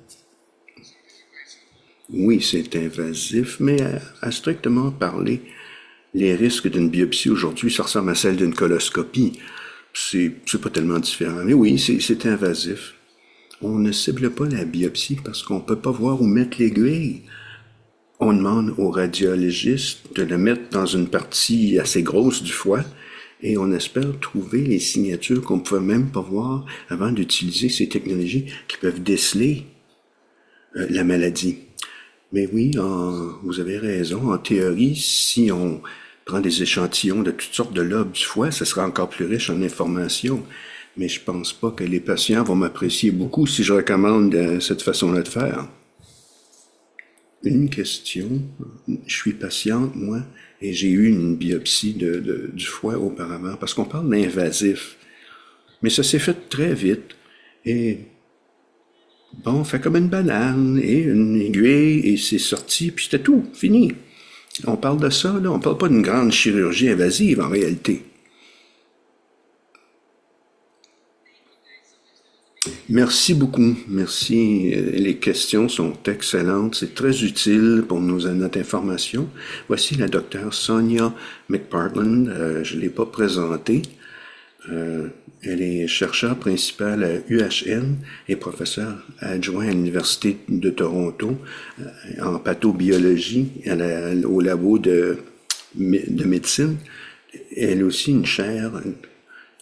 Oui, c'est invasif, mais à strictement parler, les risques d'une biopsie aujourd'hui, ça ressemble à celle d'une coloscopie. c'est pas tellement différent. Mais oui, c'est invasif. On ne cible pas la biopsie parce qu'on peut pas voir où mettre l'aiguille. On demande au radiologiste de le mettre dans une partie assez grosse du foie et on espère trouver les signatures qu'on ne pouvait même pas voir avant d'utiliser ces technologies qui peuvent déceler la maladie. Mais oui, vous avez raison. En théorie, si on prend des échantillons de toutes sortes de lobes du foie, ça sera encore plus riche en informations. Mais je pense pas que les patients vont m'apprécier beaucoup si je recommande cette façon-là de faire. Une question. Je suis patiente, moi, et j'ai eu une biopsie du foie auparavant, parce qu'on parle d'invasif. Mais ça s'est fait très vite. Et bon, fait comme une banane et une aiguille, et c'est sorti, puis c'était tout, fini. On parle de ça, là, on parle pas d'une grande chirurgie invasive en réalité. Merci beaucoup. Merci. Les questions sont excellentes. C'est très utile pour notre information. Voici la docteure Sonia McPartland. Je ne l'ai pas présentée. Elle est chercheure principale à UHN et professeure adjoint à l'Université de Toronto en pathobiologie au labo de médecine. Elle a aussi une chaire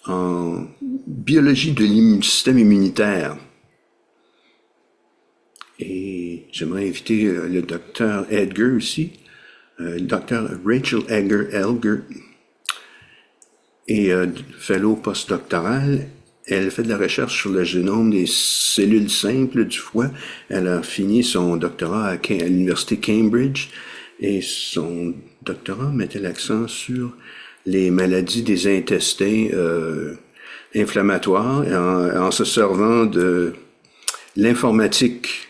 en biologie du système immunitaire. Et j'aimerais inviter le docteur Edgar aussi, le docteur Rachel Elger et fellow postdoctoral. Elle fait de la recherche sur le génome des cellules simples du foie. Elle a fini son doctorat à l'université Cambridge et son doctorat mettait l'accent sur les maladies des intestins inflammatoires en se servant de l'informatique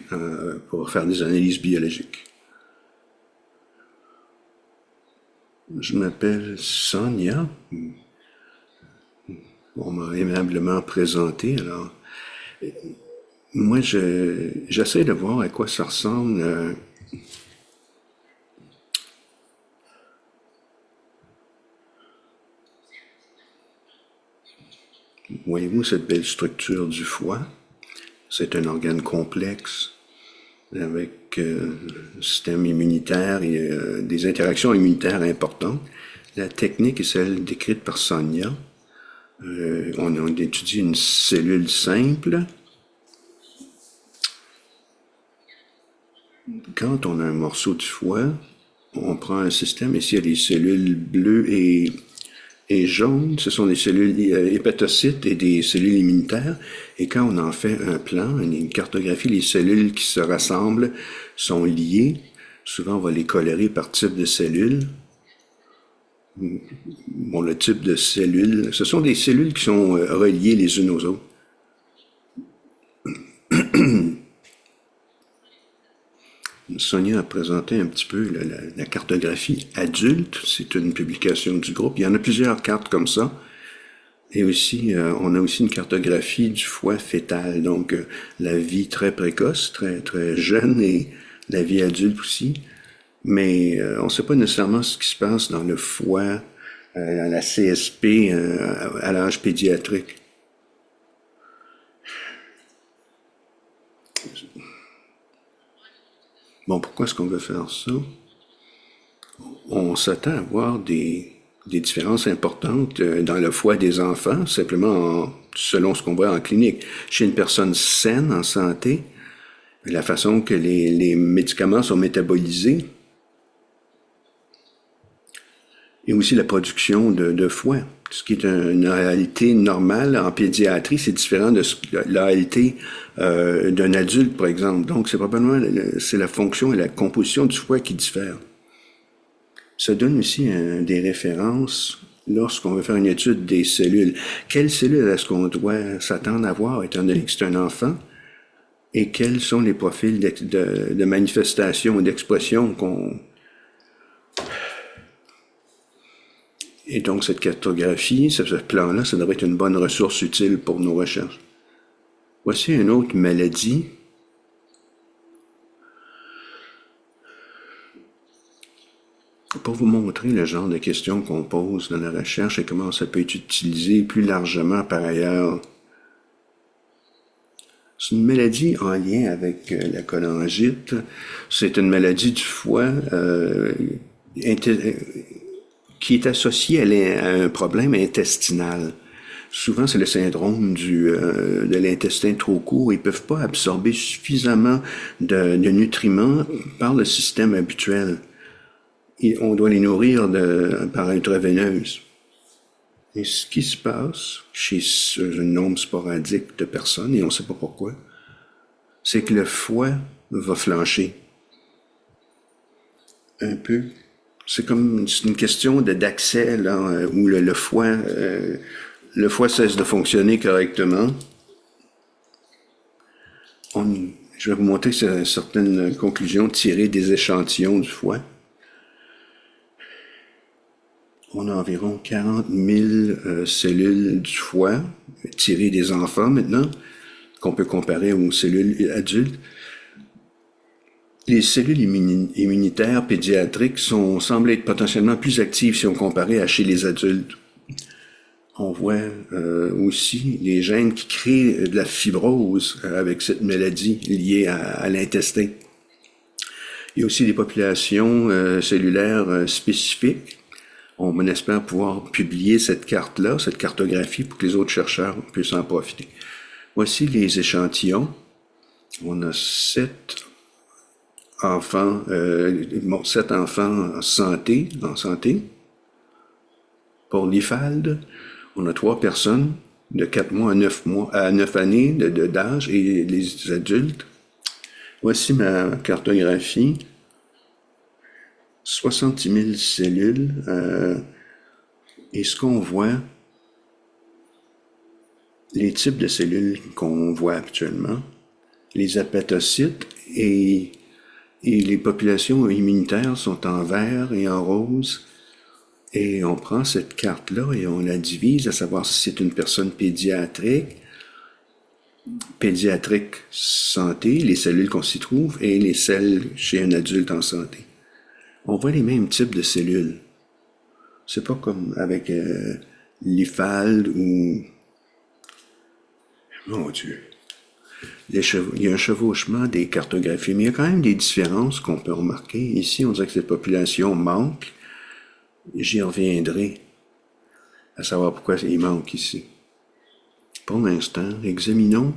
pour faire des analyses biologiques. Je m'appelle Sonia. On m'a aimablement présenté. Alors, moi, j'essaie de voir à quoi ça ressemble. Voyez-vous cette belle structure du foie? C'est un organe complexe avec un système immunitaire et des interactions immunitaires importantes. La technique est celle décrite par Sonia. On a étudié une cellule simple. Quand on a un morceau du foie, on prend un système, ici il y a des cellules bleues et jaunes, ce sont des cellules hépatocytes et des cellules immunitaires. Et quand on en fait un plan, une cartographie, les cellules qui se rassemblent sont liées. Souvent, on va les colorer par type de cellules. Bon, le type de cellules, ce sont des cellules qui sont reliées les unes aux autres. Sonia a présenté un petit peu la cartographie adulte. C'est une publication du groupe. Il y en a plusieurs cartes comme ça. Et aussi, on a aussi une cartographie du foie fœtal. Donc, la vie très précoce, très, très jeune et la vie adulte aussi. Mais on ne sait pas nécessairement ce qui se passe dans le foie, à la CSP, à l'âge pédiatrique. Bon, pourquoi est-ce qu'on veut faire ça? On s'attend à voir des différences importantes dans le foie des enfants, simplement selon ce qu'on voit en clinique. Chez une personne saine, en santé, la façon que les médicaments sont métabolisés, et aussi la production de foie. Ce qui est une réalité normale en pédiatrie, c'est différent de la réalité d'un adulte, par exemple. Donc, c'est probablement c'est la fonction et la composition du foie qui diffèrent. Ça donne aussi des références lorsqu'on veut faire une étude des cellules. Quelles cellules est-ce qu'on doit s'attendre à voir étant donné que c'est un enfant? Et quels sont les profils de manifestation ou d'expression qu'on... Et donc, cette cartographie, ce plan-là, ça devrait être une bonne ressource utile pour nos recherches. Voici une autre maladie. pour vous montrer le genre de questions qu'on pose dans la recherche et comment ça peut être utilisé plus largement par ailleurs. C'est une maladie en lien avec la cholangite. C'est une maladie du foie qui est associée à un problème intestinal. Souvent, c'est le syndrome de l'intestin trop court. Ils ne peuvent pas absorber suffisamment de nutriments par le système habituel. Et on doit les nourrir par intraveineuse. Et ce qui se passe chez un nombre sporadique de personnes, et on ne sait pas pourquoi, c'est que le foie va flancher. Un peu. C'est une question d'accès, là, où le foie cesse de fonctionner correctement. Je vais vous montrer certaines conclusions tirées des échantillons du foie. On a environ 40 000 cellules du foie, tirées des enfants maintenant, qu'on peut comparer aux cellules adultes. Les cellules immunitaires pédiatriques semblent être potentiellement plus actives si on comparait à chez les adultes. On voit aussi les gènes qui créent de la fibrose avec cette maladie liée à l'intestin. Il y a aussi des populations cellulaires spécifiques. On espère pouvoir publier cette carte-là, cette cartographie, pour que les autres chercheurs puissent en profiter. Voici les échantillons. On a 7 enfants en santé. Pour l'IFALD, on a 3 personnes de 4 mois à 9 années d'âge et les adultes. Voici ma cartographie. 66 000 cellules. Et ce qu'on voit, les types de cellules qu'on voit actuellement, les hépatocytes et les populations immunitaires sont en vert et en rose. Et on prend cette carte-là et on la divise à savoir si c'est une personne pédiatrique santé, les cellules qu'on s'y trouve, et les cellules chez un adulte en santé. On voit les mêmes types de cellules. C'est pas comme avec l'IFALD ou... Mon Dieu. Il y a un chevauchement des cartographies, mais il y a quand même des différences qu'on peut remarquer. Ici, on dirait que cette population manque. J'y reviendrai à savoir pourquoi il manque ici. Pour l'instant, examinons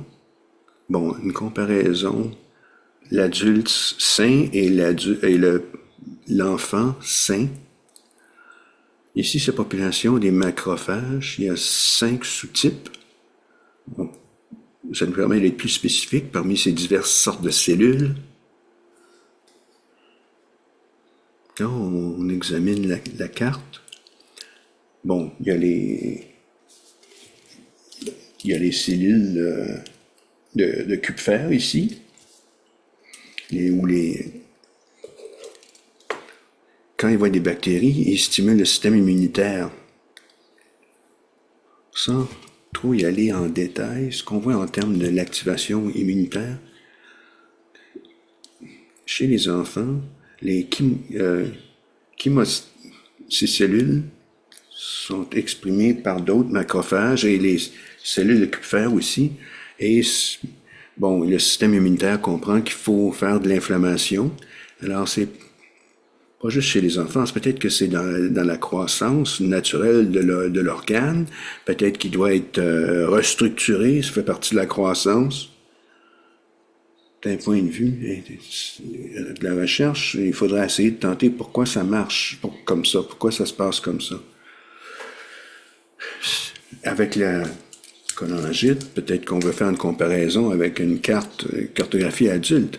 une comparaison. L'adulte sain et l'enfant sain. Ici, cette population des macrophages, il y a 5 sous-types. Bon, ça nous permet d'être plus spécifique parmi ces diverses sortes de cellules. Là, on examine la carte. Bon, il y a cellules de Kupfer ici, quand ils voient des bactéries, ils stimulent le système immunitaire. Sans trop y aller en détail, ce qu'on voit en termes de l'activation immunitaire, chez les enfants, ces cellules sont exprimées par d'autres macrophages et les cellules de Kupfer aussi. Et le système immunitaire comprend qu'il faut faire de l'inflammation. Alors, c'est pas juste chez les enfants, c'est peut-être que c'est dans la croissance naturelle de l'organe, peut-être qu'il doit être restructuré, ça fait partie de la croissance. D'un point de vue de la recherche, il faudrait essayer de tenter pourquoi ça marche comme ça, pourquoi ça se passe comme ça. Avec la cholangite, peut-être qu'on veut faire une comparaison avec une cartographie adulte.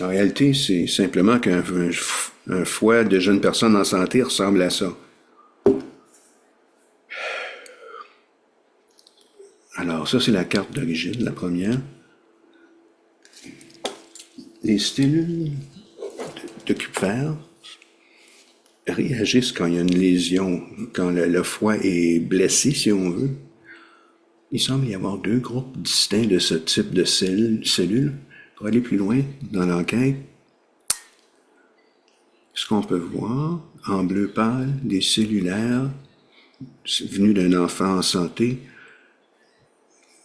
En réalité, c'est simplement qu'un foie de jeunes personnes en santé ressemble à ça. Alors, ça, c'est la carte d'origine, la première. Les cellules de Kupfer réagissent quand il y a une lésion, quand le foie est blessé, si on veut. Il semble y avoir 2 groupes distincts de ce type de cellules. Pour aller plus loin dans l'enquête, ce qu'on peut voir, en bleu pâle, des cellulaires venus d'un enfant en santé.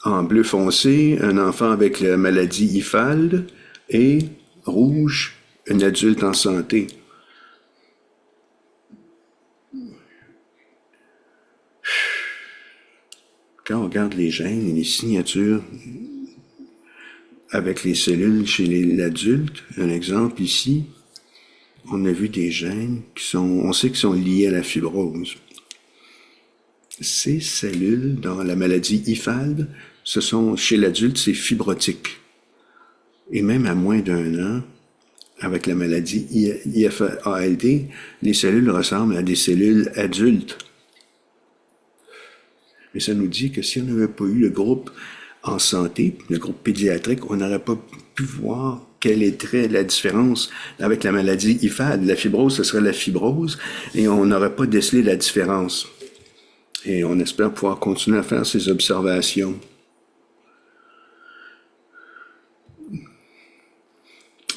En bleu foncé, un enfant avec la maladie IFALD. Et rouge, un adulte en santé. Quand on regarde les gènes et les signatures avec les cellules chez l'adulte, un exemple ici, on a vu des gènes on sait qu'ils sont liés à la fibrose. Ces cellules dans la maladie IFALD, chez l'adulte, c'est fibrotique. Et même à moins d'un an, avec la maladie IFALD, les cellules ressemblent à des cellules adultes. Mais ça nous dit que si on n'avait pas eu le groupe en santé, le groupe pédiatrique, on n'aurait pas pu voir quelle était la différence avec la maladie IFAD. La fibrose, ce serait la fibrose, et on n'aurait pas décelé la différence. Et on espère pouvoir continuer à faire ces observations.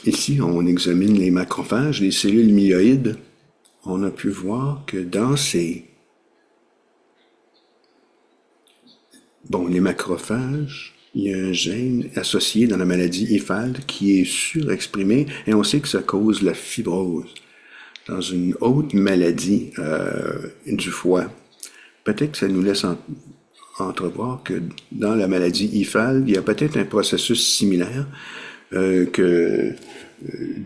Ici, on examine les macrophages, les cellules myéloïdes. On a pu voir que dans les macrophages, il y a un gène associé dans la maladie IFAD qui est surexprimé et on sait que ça cause la fibrose. Dans une autre maladie du foie, peut-être que ça nous laisse entrevoir que dans la maladie IFAD, il y a peut-être un processus similaire que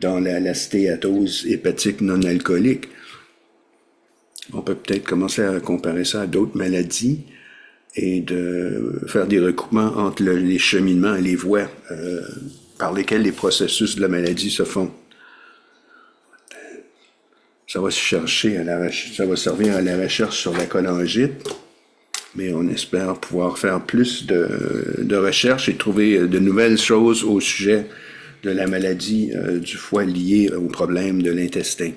dans la stéatose hépatique non alcoolique. On peut peut-être commencer à comparer ça à d'autres maladies et de faire des recoupements entre les cheminements et les voies par lesquelles les processus de la maladie se font. Ça va ça va servir à la recherche sur la cholangite, mais on espère pouvoir faire plus de recherches et trouver de nouvelles choses au sujet de la maladie du foie liée au problème de l'intestin.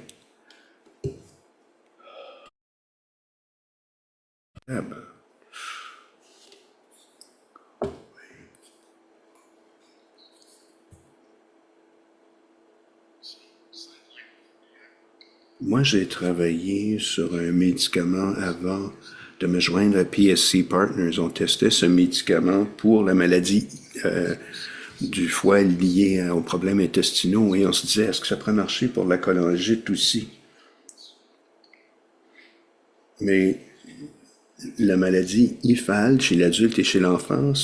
Moi, j'ai travaillé sur un médicament avant de me joindre à PSC Partners. On testait ce médicament pour la maladie du foie liée aux problèmes intestinaux et on se disait, est-ce que ça pourrait marcher pour la cholangite aussi? Mais la maladie IFAD chez l'adulte et chez l'enfant,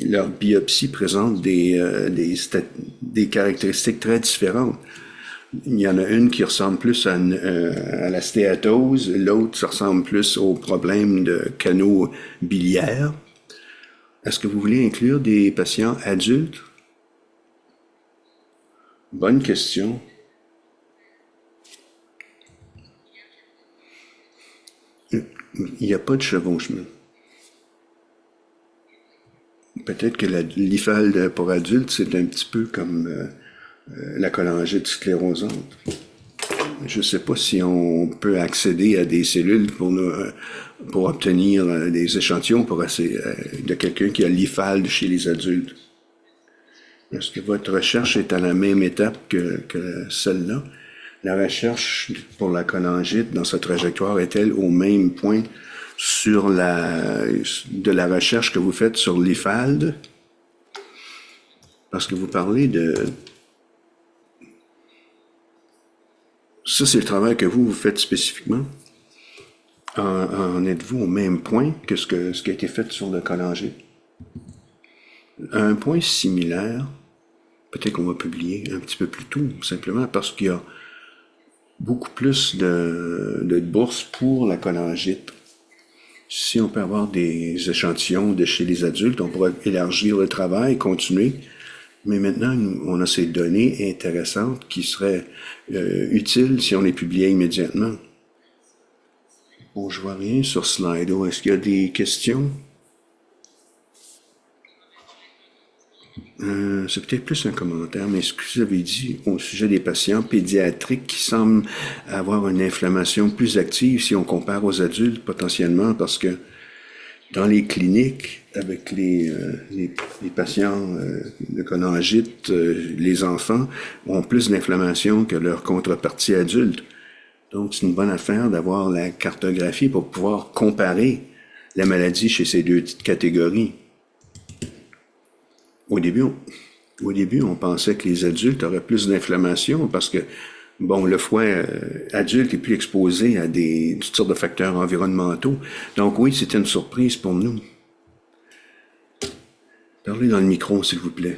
leur biopsie présente des caractéristiques très différentes. Il y en a une qui ressemble plus à la stéatose, l'autre ça ressemble plus au problème de canaux biliaires. Est-ce que vous voulez inclure des patients adultes? Bonne question. Il n'y a pas de chevauchement. Peut-être que l'IFAD pour adultes, c'est un petit peu comme la cholangite sclérosante. Je ne sais pas si on peut accéder à des cellules pour obtenir des échantillons de quelqu'un qui a l'IFAD chez les adultes. Est-ce que votre recherche est à la même étape que celle-là? La recherche pour la cholangite dans sa trajectoire est-elle au même point de la recherche que vous faites sur l'IFAD? Parce que vous parlez de... Ça, c'est le travail que vous faites spécifiquement. En êtes-vous au même point que ce qui a été fait sur le cholangite? À un point similaire, peut-être qu'on va publier un petit peu plus tôt, simplement parce qu'il y a beaucoup plus de bourses pour la cholangite. Si on peut avoir des échantillons de chez les adultes, on pourrait élargir le travail, continuer. Mais maintenant, on a ces données intéressantes qui seraient utiles si on les publiait immédiatement. Bon, je vois rien sur Slido. Est-ce qu'il y a des questions? C'est peut-être plus un commentaire, mais ce que vous avez dit au sujet des patients pédiatriques qui semblent avoir une inflammation plus active si on compare aux adultes potentiellement, parce que dans les cliniques, avec les patients de cholangite, les enfants ont plus d'inflammation que leur contrepartie adulte. Donc, c'est une bonne affaire d'avoir la cartographie pour pouvoir comparer la maladie chez ces deux petites catégories. Au début, on pensait que les adultes auraient plus d'inflammation parce que, bon, le foie adulte est plus exposé à toutes sortes de facteurs environnementaux. Donc oui, c'était une surprise pour nous. Parlez dans le micro, s'il vous plaît.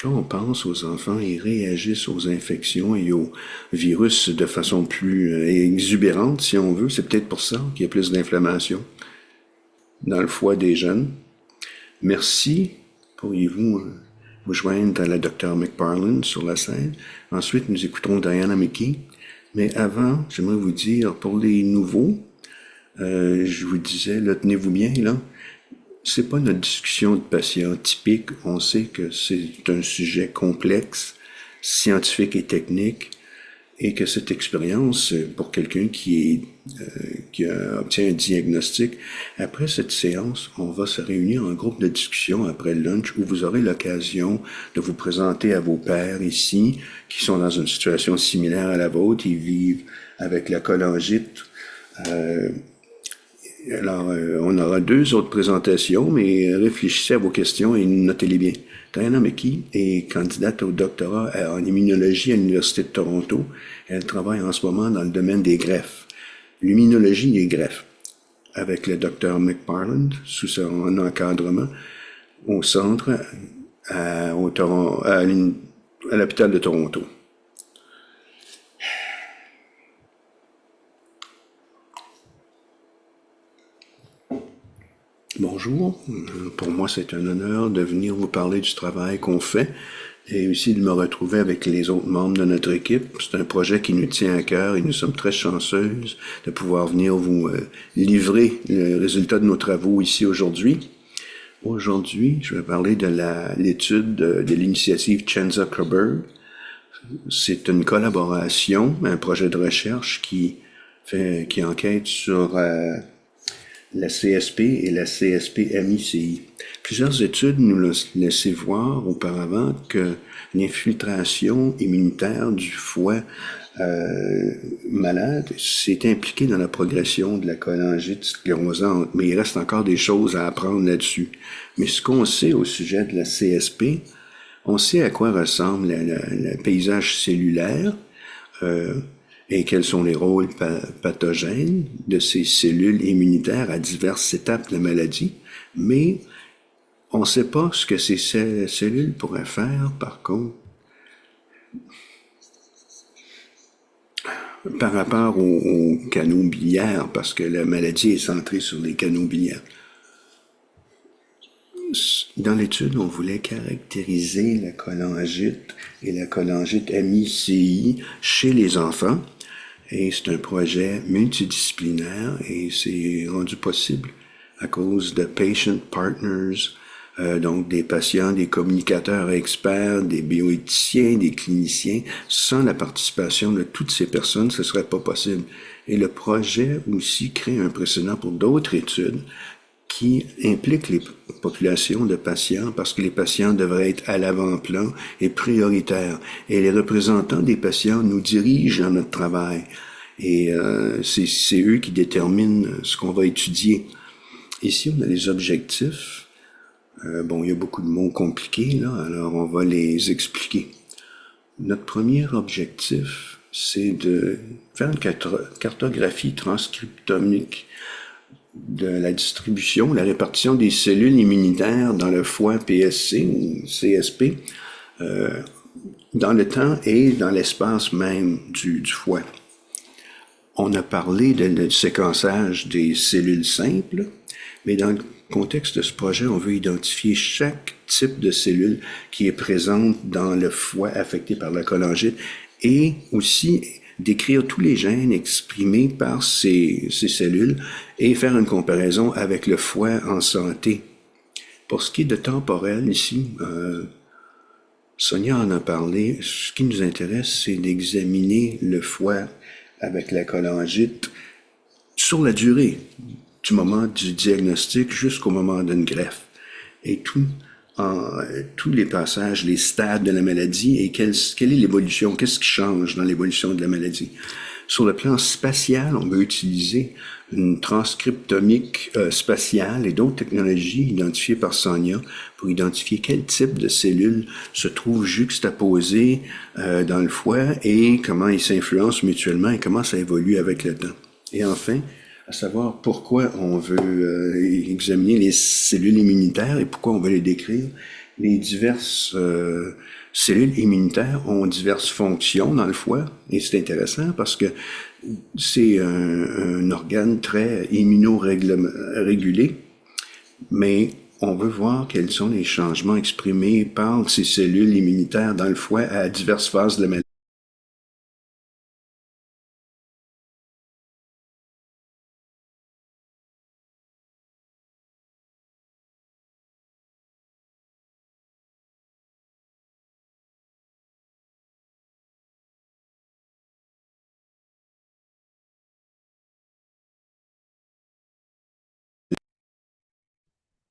Quand on pense aux enfants, ils réagissent aux infections et aux virus de façon plus exubérante, si on veut. C'est peut-être pour ça qu'il y a plus d'inflammation dans le foie des jeunes. Merci. Pourriez-vous vous joindre à la Dr McParland sur la scène? Ensuite, nous écouterons Diana McKee. Mais avant, j'aimerais vous dire, pour les nouveaux, je vous disais, là, tenez-vous bien, là. C'est pas notre discussion de patient typique. On sait que c'est un sujet complexe, scientifique et technique, et que cette expérience, pour quelqu'un qui obtient un diagnostic, après cette séance, on va se réunir en groupe de discussion après le lunch où vous aurez l'occasion de vous présenter à vos pairs ici, qui sont dans une situation similaire à la vôtre. Ils vivent avec la cholangite. Alors, on aura 2 autres présentations, mais réfléchissez à vos questions et notez-les bien. Diana McKee est candidate au doctorat en immunologie à l'Université de Toronto. Elle travaille en ce moment dans le domaine des greffes. L'immunologie des greffes, avec le docteur McParland, sous son encadrement, au centre, à l'hôpital de Toronto. Bonjour, pour moi c'est un honneur de venir vous parler du travail qu'on fait et aussi de me retrouver avec les autres membres de notre équipe. C'est un projet qui nous tient à cœur et nous sommes très chanceuses de pouvoir venir vous livrer le résultat de nos travaux ici aujourd'hui. Aujourd'hui, je vais parler de l'étude de l'initiative Chenza Coburg. C'est une collaboration, un projet de recherche qui enquête sur la CSP et la CSP-MICI. Plusieurs études nous laissaient voir auparavant que l'infiltration immunitaire du foie malade s'est impliquée dans la progression de la cholangite sclérosante, mais il reste encore des choses à apprendre là-dessus. Mais ce qu'on sait au sujet de la CSP, on sait à quoi ressemble le paysage cellulaire, et quels sont les rôles pathogènes de ces cellules immunitaires à diverses étapes de la maladie, mais on ne sait pas ce que ces cellules pourraient faire, par contre, par rapport aux canaux biliaires, parce que la maladie est centrée sur les canaux biliaires. Dans l'étude, on voulait caractériser la cholangite et la cholangite MICI chez les enfants. Et c'est un projet multidisciplinaire et c'est rendu possible à cause de patient partners, donc des patients, des communicateurs experts, des bioéthiciens, des cliniciens. Sans la participation de toutes ces personnes, ce serait pas possible. Et le projet aussi crée un précédent pour d'autres études qui impliquent les populations de patients parce que les patients devraient être à l'avant-plan et prioritaires. Et les représentants des patients nous dirigent dans notre travail. Et c'est eux qui déterminent ce qu'on va étudier. Ici, on a les objectifs. Bon, il y a beaucoup de mots compliqués, là, alors on va les expliquer. Notre premier objectif, c'est de faire une cartographie transcriptomique de la distribution, la répartition des cellules immunitaires dans le foie PSC ou CSP, dans le temps et dans l'espace même du foie. On a parlé du séquençage des cellules simples, mais dans le contexte de ce projet, on veut identifier chaque type de cellule qui est présente dans le foie affecté par la cholangite et aussi décrire tous les gènes exprimés par ces cellules et faire une comparaison avec le foie en santé. Pour ce qui est de temporel ici, Sonia en a parlé. Ce qui nous intéresse, c'est d'examiner le foie avec la cholangite sur la durée. du moment du diagnostic jusqu'au moment d'une greffe. Et tous les passages, les stades de la maladie et quelle est l'évolution, qu'est-ce qui change dans l'évolution de la maladie. Sur le plan spatial, on veut utiliser une transcriptomique spatiale et d'autres technologies identifiées par Sonia pour identifier quel type de cellules se trouvent juxtaposées dans le foie et comment ils s'influencent mutuellement et comment ça évolue avec le temps. Et enfin, à savoir pourquoi on veut examiner les cellules immunitaires et pourquoi on veut les décrire. Les diverses cellules immunitaires ont diverses fonctions dans le foie et c'est intéressant parce que c'est un organe très immunorégulé, mais on veut voir quels sont les changements exprimés par ces cellules immunitaires dans le foie à diverses phases de la maladie.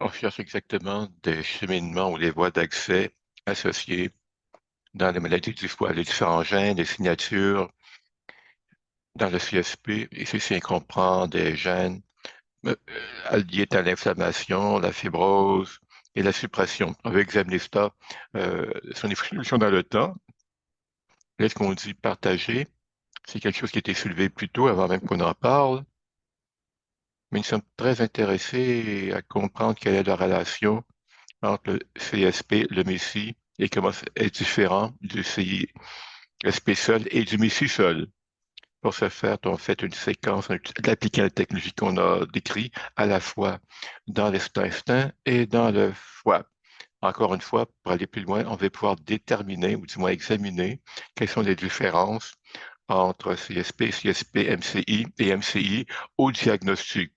On cherche exactement des cheminements ou des voies d'accès associées dans les maladies du foie, les différents gènes, les signatures dans le CSP. Et ceci comprend des gènes liés à l'inflammation, la fibrose et la suppression. On veut examiner ça, son évolution dans le temps. Là, ce qu'on dit partager, c'est quelque chose qui a été soulevé plus tôt, avant même qu'on en parle. Mais nous sommes très intéressés à comprendre quelle est la relation entre le CSP, le MESI, et comment est différent du CSP seul et du MESI seul. Pour ce faire, on fait une séquence d'appliquer la technologie qu'on a décrite à la fois dans l'intestin et dans le foie. Encore une fois, pour aller plus loin, on va pouvoir déterminer, ou du moins examiner, quelles sont les différences entre CSP, CSP, MCI et MCI au diagnostic.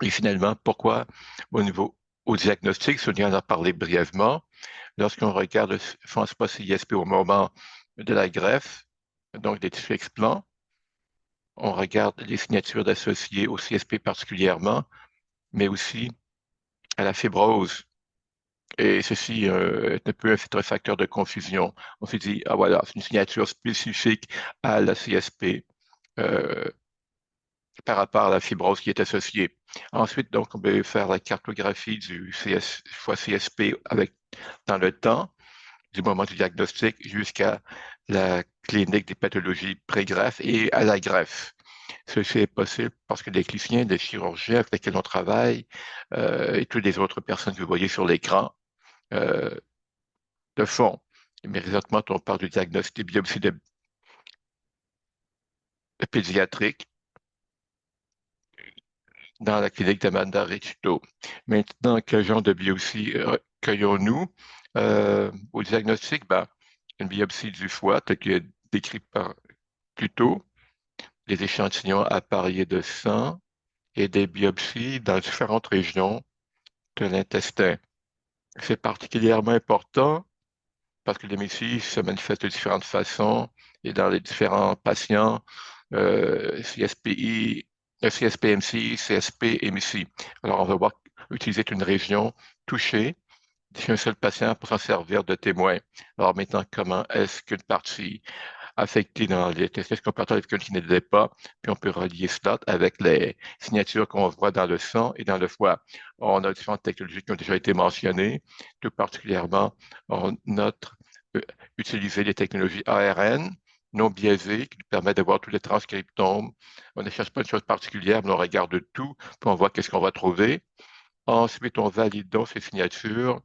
Et finalement, pourquoi au diagnostic, Sonia en a parlé brièvement, lorsqu'on regarde le FANSPA CISP au moment de la greffe, donc des tissus explants, on regarde les signatures associées au CSP particulièrement, mais aussi à la fibrose. Et ceci peut être un facteur de confusion. On se dit, ah voilà, c'est une signature spécifique à la CSP par rapport à la fibrose qui est associée. Ensuite, donc, on peut faire la cartographie du foie CSP dans le temps, du moment du diagnostic jusqu'à la clinique des pathologies pré-greffe et à la greffe. Ceci est possible parce que les cliniciens, les chirurgiens avec lesquels on travaille et toutes les autres personnes que vous voyez sur l'écran euh, le font. Mais présentement, on parle du diagnostic biopsie pédiatrique dans la clinique d'Amanda Recito. Maintenant, quel genre de biopsie cueillons-nous au diagnostic? Ben, une biopsie du foie, telle qu'elle est décrite plus tôt, des échantillons appariés de sang et des biopsies dans différentes régions de l'intestin. C'est particulièrement important parce que l'hémophilie se manifeste de différentes façons et dans les différents patients, CSPI, CSPMC, CSP, MIC. Alors, on va voir utiliser une région touchée d'un seul patient pour s'en servir de témoin. Alors maintenant, comment est-ce qu'une partie affectée dans les tests comparatifs avec une qui ne l'est pas, puis on peut relier cela avec les signatures qu'on voit dans le sang et dans le foie. On a différentes technologies qui ont déjà été mentionnées, tout particulièrement, on note utiliser les technologies ARN non biaisées qui nous permettent de voir tous les transcriptomes. On ne cherche pas une chose particulière, mais on regarde tout, puis on voit qu'est-ce qu'on va trouver. Ensuite, on valide donc ces signatures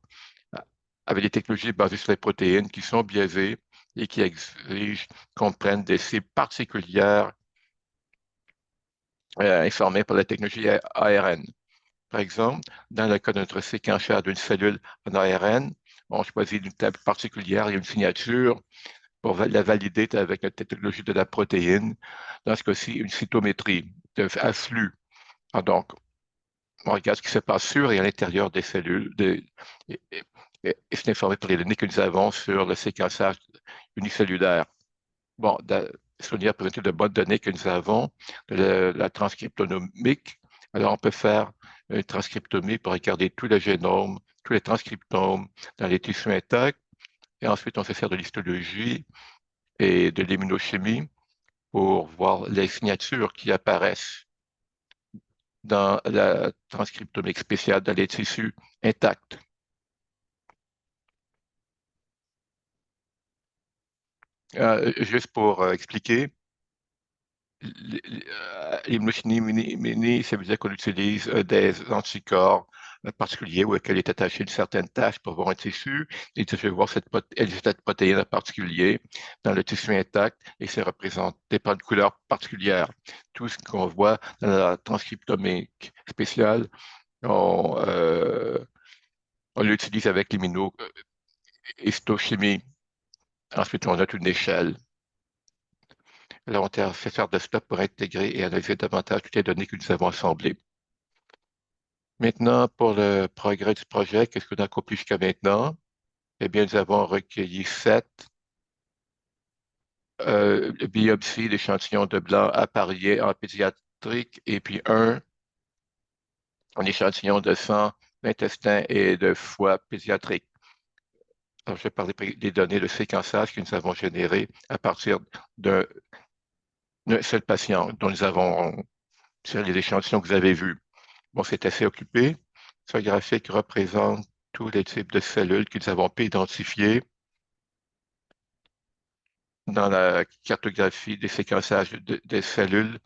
avec des technologies basées sur les protéines qui sont biaisées et qui exigent qu'on prenne des cibles particulières informées par la technologie ARN. Par exemple, dans le cas de notre séquençage d'une cellule en ARN, on choisit une table particulière et une signature pour la valider avec la technologie de la protéine. Dans ce cas-ci, une cytométrie à flux. Donc, on regarde ce qui se passe sur et à l'intérieur des cellules et c'est informé par les données que nous avons sur le séquençage unicellulaire. Bon, Sonia a présenté de bonnes données que nous avons de la transcriptomique Alors, on peut faire une transcriptomie pour regarder tout le génome, tous les transcriptomes dans les tissus intacts. Et ensuite, on sait faire de l'histologie et de l'immunochimie pour voir les signatures qui apparaissent dans la transcriptomique spéciale dans les tissus intacts. Juste pour expliquer, l'immunochimie, ça veut dire qu'on utilise des anticorps particuliers ou auxquels est attachée une certaine tâche pour voir un tissu. Et je vais voir cette protéine en particulier dans le tissu intact et c'est représenté par une couleur particulière. Tout ce qu'on voit dans la transcriptomique spéciale, on, euh, on l'utilise avec l'immunohistochimie. Ensuite, on a une échelle. Là, on t'a fait faire de stop pour intégrer et analyser davantage toutes les données que nous avons assemblées. Maintenant, pour le progrès du projet, qu'est-ce qu'on a accompli jusqu'à maintenant? Eh bien, nous avons recueilli 7 biopsies d'échantillons de blanc appariés en pédiatrique et puis un échantillon de sang, d'intestin et de foie pédiatrique. Alors, je vais parler des données de séquençage que nous avons générées à partir d'un seul patient dont nous avons sur les échantillons que vous avez vus. Bon, c'est assez occupé. Ce graphique représente tous les types de cellules que nous avons pu identifier dans la cartographie des séquençages des cellules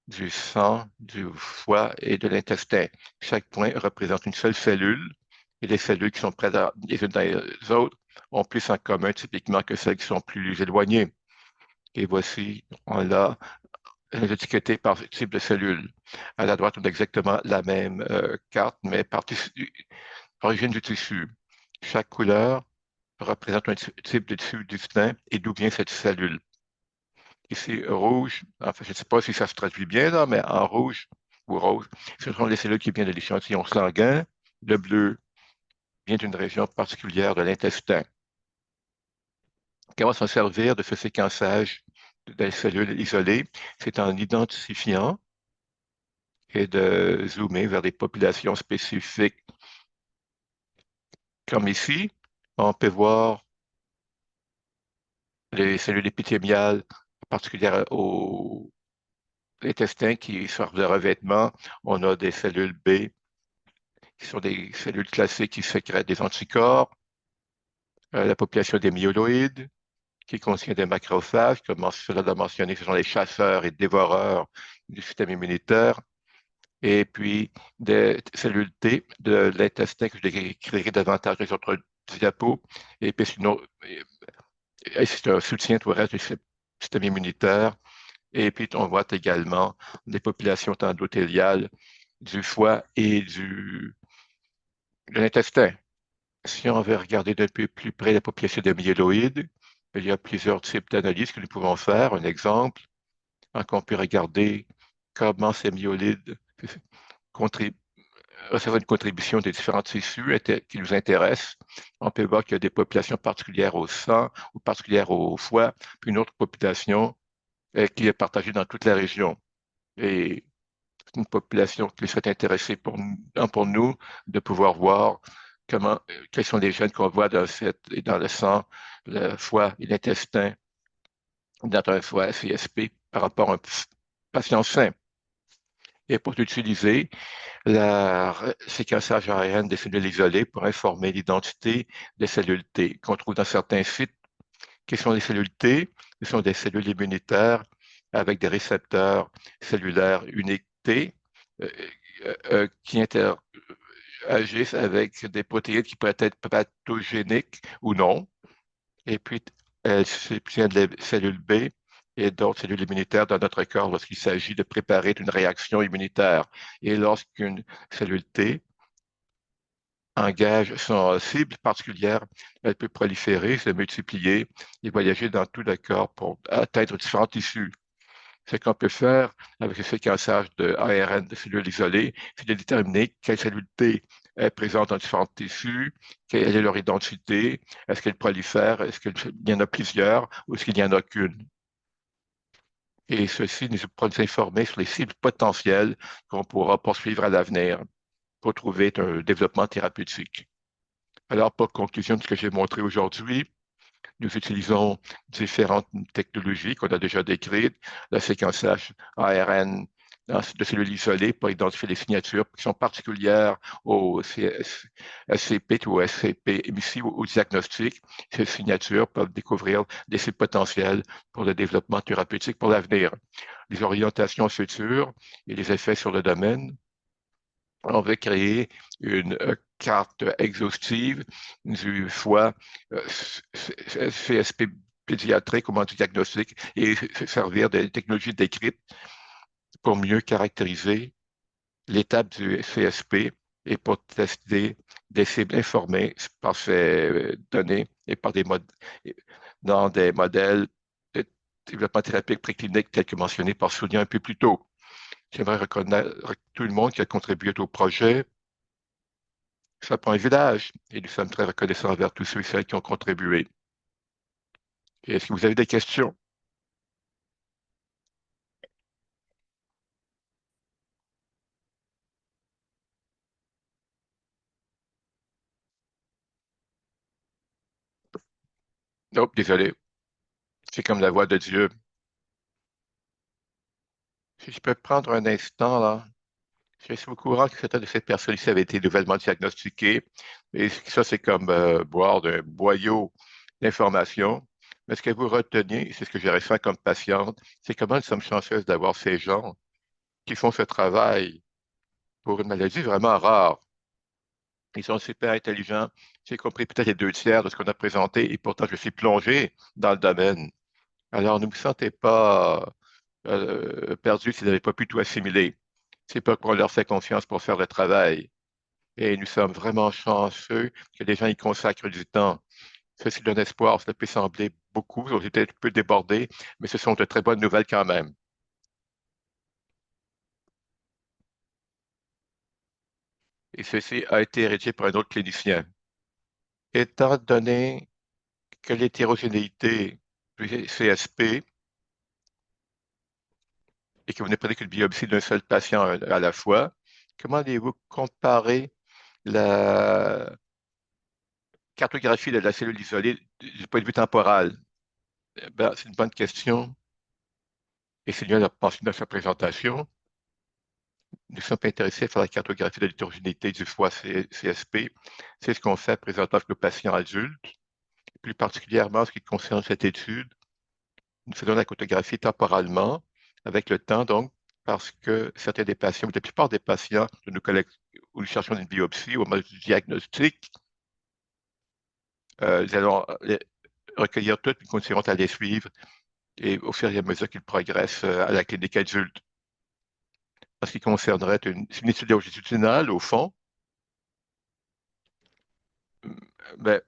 du sang, du foie et de l'intestin. Chaque point représente une seule cellule et les cellules qui sont près les unes dans les autres ont plus en commun typiquement que celles qui sont plus éloignées. Et voici, on l'a étiqueté par type de cellule. À la droite, on a exactement la même carte, mais par origine du tissu. Chaque couleur représente un type de tissu distinct et d'où vient cette cellule. Ici, rouge, enfin, je ne sais pas si ça se traduit bien, là, mais en rouge ou rose, ce sont les cellules qui viennent de l'échantillon sanguin. Le bleu vient d'une région particulière de l'intestin. Comment s'en servir de ce séquençage des cellules isolées? C'est en identifiant et de zoomer vers des populations spécifiques. Comme ici, on peut voir les cellules épithéliales particulières au intestin qui servent de revêtement. On a des cellules B qui sont des cellules classiques qui sécrètent des anticorps. La population des myéloïdes qui contient des macrophages, comme cela l'a mentionné, ce sont les chasseurs et dévoreurs du système immunitaire. Et puis des cellules T de l'intestin que je décrirai davantage dans les autres diapos. Et puis sinon, c'est un soutien tout le reste du système immunitaire. Et puis, on voit également des populations endothéliales du foie et de l'intestin. Si on veut regarder d'un peu plus près la population de myéloïdes, il y a plusieurs types d'analyses que nous pouvons faire. Un exemple, on peut regarder comment ces myéloïdes reçoivent une contribution des différents tissus qui nous intéressent. On peut voir qu'il y a des populations particulières au sang ou particulières au foie, puis une autre population qui est partagée dans toute la région. Et c'est une population qui serait intéressée pour nous de pouvoir voir quels sont les gènes qu'on voit dans le sang, le foie et l'intestin, dans un foie CSP par rapport à un patient sain. Et pour l'utiliser, le séquençage ARN des cellules isolées pour informer l'identité des cellules T qu'on trouve dans certains sites. Quelles sont les cellules T? Ce sont des cellules immunitaires avec des récepteurs cellulaires uniques T qui interagissent avec des protéines qui peuvent être pathogéniques ou non. Et puis, elles s'obtiennent des cellules B et d'autres cellules immunitaires dans notre corps lorsqu'il s'agit de préparer une réaction immunitaire. Et lorsqu'une cellule T engage son cible particulière, elle peut proliférer, se multiplier et voyager dans tout le corps pour atteindre différents tissus. Ce qu'on peut faire avec le séquençage de ARN de cellules isolées, c'est de déterminer quelle cellule T est présente dans différents tissus, quelle est leur identité, est-ce qu'elle prolifère, est-ce qu'il y en a plusieurs ou est-ce qu'il n'y en a qu'une. et ceci nous pourra nous informer sur les cibles potentielles qu'on pourra poursuivre à l'avenir pour trouver un développement thérapeutique. Alors, pour conclusion de ce que j'ai montré aujourd'hui, nous utilisons différentes technologies qu'on a déjà décrites, le séquençage ARN de cellules isolées pour identifier les signatures qui sont particulières au SCP ou au SCP émis au diagnostic. Ces signatures peuvent découvrir des cibles potentielles pour le développement thérapeutique pour l'avenir. Les orientations futures et les effets sur le domaine. On veut créer une carte exhaustive du foie CSP pédiatrique au du diagnostic et servir des technologies décrites pour mieux caractériser l'étape du CSP et pour tester des cibles informées par ces données et par dans des modèles de développement thérapeutique préclinique tels que mentionnés par Sonia un peu plus tôt. J'aimerais reconnaître tout le monde qui a contribué au projet. Ça prend un village et nous sommes très reconnaissants envers tous ceux et celles qui ont contribué. Est-ce que vous avez des questions? Non, désolé. C'est comme la voix de Dieu. Si je peux prendre un instant, là. Je suis au courant que certaines de ces personnes ici avaient été nouvellement diagnostiquées. Et ça, c'est comme boire d'un boyau d'informations. Mais ce que vous retenez, c'est ce que j'ai fait comme patiente, c'est comment nous sommes chanceuses d'avoir ces gens qui font ce travail pour une maladie vraiment rare. Ils sont super intelligents. J'ai compris peut-être les deux tiers de ce qu'on a présenté et pourtant je suis plongé dans le domaine. Alors ne vous sentez pas perdus s'ils n'avaient pas pu tout assimiler. C'est pas qu'on leur fait confiance pour faire le travail. Et nous sommes vraiment chanceux que les gens y consacrent du temps. Ceci donne espoir. Ça peut sembler beaucoup, on était un peu débordés, mais ce sont de très bonnes nouvelles quand même. Et ceci a été rédigé par un autre clinicien. Étant donné que l'hétérogénéité du CSP et que vous ne prenez qu'une biopsie d'un seul patient à la fois, comment allez-vous comparer la cartographie de la cellule isolée du point de vue temporal? Ben, c'est une bonne question et c'est bien de penser dans sa présentation. Nous sommes intéressés à faire la cartographie de l'hétérogénéité du foie CSP. C'est ce qu'on fait présentement avec nos patients adultes. Plus particulièrement en ce qui concerne cette étude, nous faisons la cartographie temporalement, avec le temps donc, parce que certains des patients, ou la plupart des patients de nos collègues où nous cherchons une biopsie au moment du diagnostic, nous allons les recueillir toutes, puis nous continuerons à les suivre et au fur et à mesure qu'ils progressent à la clinique adulte. En ce qui concernerait une étude longitudinale, au fond, ben,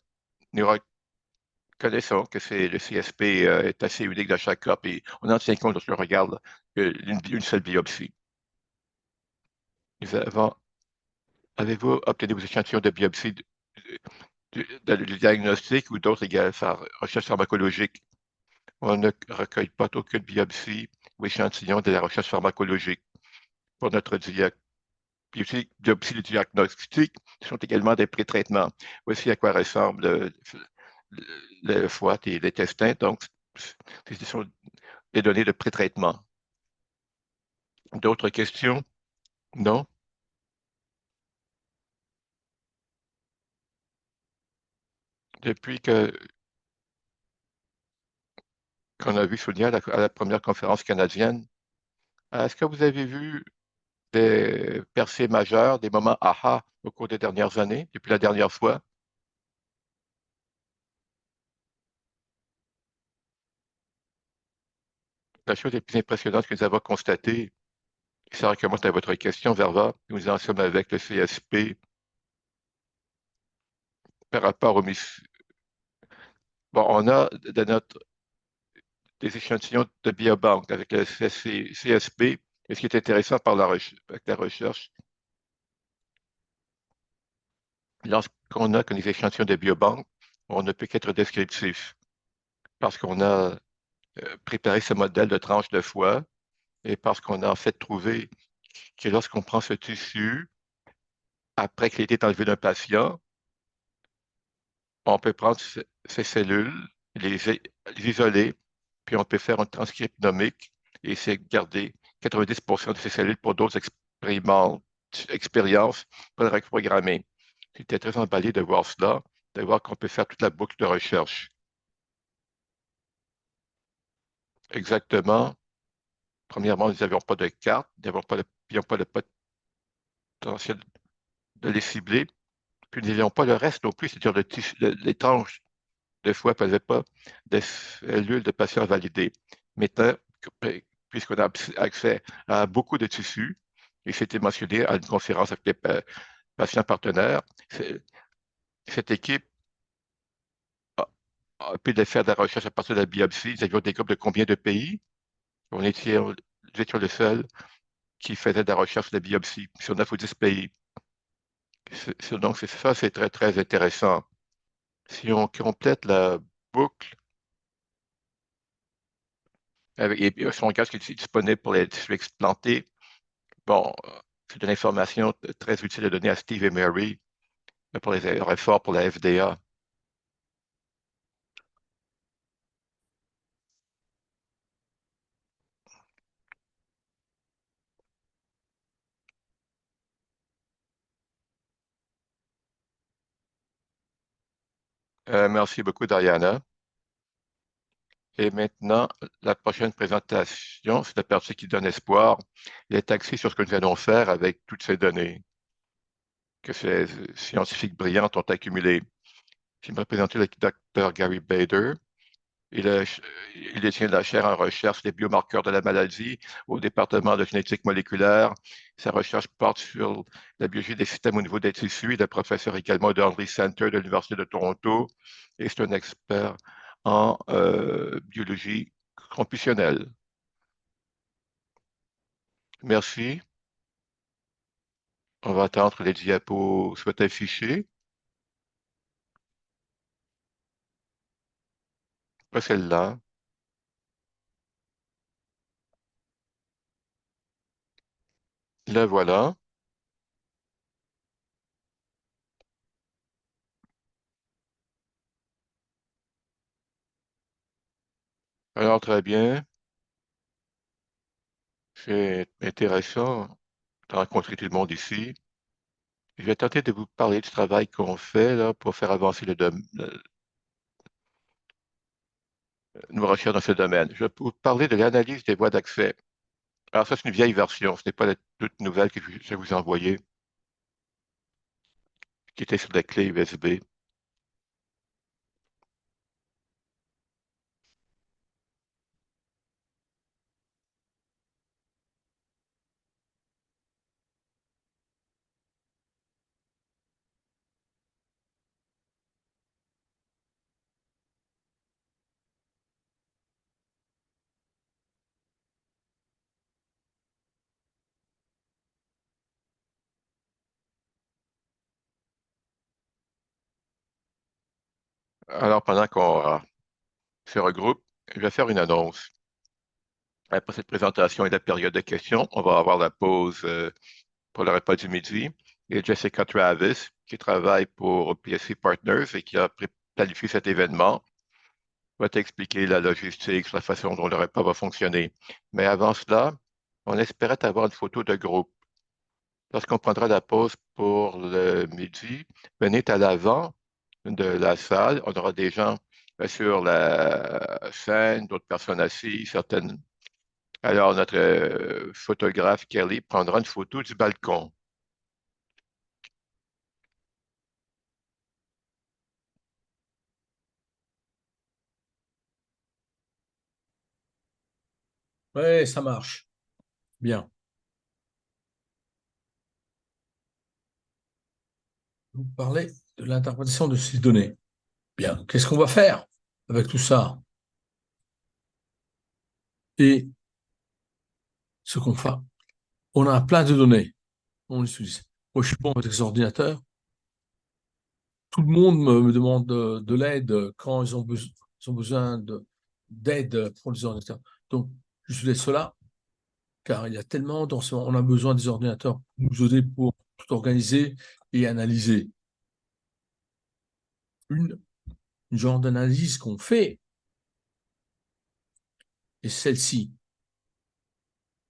nous reconnaissons que le CSP est assez unique dans chaque cas, et on en tient compte lorsqu'on regarde une seule biopsie. Nous avons Avez-vous obtenu vos échantillons de biopsie du diagnostic ou d'autres égales par recherche pharmacologique? On ne recueille pas aucune biopsie ou échantillon de la recherche pharmacologique. Pour notre biopsie de diagnostic, ce sont également des pré-traitements. Voici à quoi ressemble le foie et l'intestin. Donc, ce sont des données de pré-traitement. D'autres questions? Non? Depuis qu'on a vu Sonia à la première conférence canadienne, est-ce que vous avez vu des percées majeures, des moments aha au cours des dernières années, depuis la dernière fois? La chose la plus impressionnante que nous avons constatée, et ça recommence à votre question, Verva, nous en sommes avec le CSP par rapport au Bon, on a des échantillons de biobanque avec le CSP, et ce qui est intéressant avec la recherche, lorsqu'on a des échantillons de biobanque, on ne peut qu'être descriptif, parce qu'on a préparer ce modèle de tranche de foie et parce qu'on a en fait trouvé que lorsqu'on prend ce tissu, après qu'il ait été enlevé d'un patient, on peut prendre ces cellules, les isoler, puis on peut faire un transcriptomique et essayer de garder 90% de ces cellules pour d'autres expériences pour les reprogrammer. J'étais très emballé de voir cela, de voir qu'on peut faire toute la boucle de recherche. Exactement. Premièrement, nous n'avions pas de carte, nous n'avions pas le potentiel de les cibler, puis nous n'avions pas le reste non plus, c'est-à-dire les tranches de foie ne faisaient pas des cellules de patients validés. Maintenant, puisqu'on a accès à beaucoup de tissus, et c'était mentionné à une conférence avec les patients partenaires, cette équipe a, a pu faire de la recherche à partir de la biopsie. Nous avions des groupes de combien de pays? Nous étions le seul qui faisait de la recherche de la biopsie sur 9 ou 10 pays. Donc, ça, c'est très, très intéressant. Si on complète la boucle et son gaz qui est disponible pour les tissus explantés, bon, c'est une information très utile à donner à Steve et Mary pour les efforts pour la FDA. Merci beaucoup, Diana. Et maintenant, la prochaine présentation, c'est la partie qui donne espoir. Il est axé sur ce que nous allons faire avec toutes ces données que ces scientifiques brillants ont accumulées. Je vais me présenter le Dr. Gary Bader. Il, est- il détient la chaire en recherche des biomarqueurs de la maladie au département de génétique moléculaire. Sa recherche porte sur la biologie des systèmes au niveau des tissus. Il est professeur également de Henry Center de l'Université de Toronto et c'est un expert en biologie computationnelle. Merci. On va attendre que les diapos soient affichés. Pas celle-là. La voilà. Alors, très bien. C'est intéressant de rencontrer tout le monde ici. Je vais tenter de vous parler du travail qu'on fait là, pour faire avancer nos recherches dans ce domaine. Je vais vous parler de l'analyse des voies d'accès. Alors ça, c'est une vieille version, ce n'est pas la toute nouvelle que je vais vous envoyer, qui était sur la clé USB. Alors, pendant qu'on se regroupe, je vais faire une annonce. Après cette présentation et la période de questions, on va avoir la pause pour le repas du midi. Et Jessica Travis, qui travaille pour PSC Partners et qui a planifié cet événement, va t'expliquer la logistique, la façon dont le repas va fonctionner. Mais avant cela, on espérait avoir une photo de groupe. Lorsqu'on prendra la pause pour le midi, venez à l'avant de la salle. On aura des gens sur la scène, d'autres personnes assises, certaines. Alors, notre photographe Kelly prendra une photo du balcon. Oui, ça marche. Bien. Vous parlez de l'interprétation de ces données. Bien. Qu'est-ce qu'on va faire avec tout ça? Et ce qu'on fait, on a plein de données. On les utilise. Moi, je suis bon avec les ordinateurs. Tout le monde me demande de l'aide quand ils ont besoin d'aide pour les ordinateurs. Donc, je suis cela, car il y a tellement d'enseignements. On a besoin des ordinateurs pour nous aider pour tout organiser et analyser. Une genre d'analyse qu'on fait est celle-ci.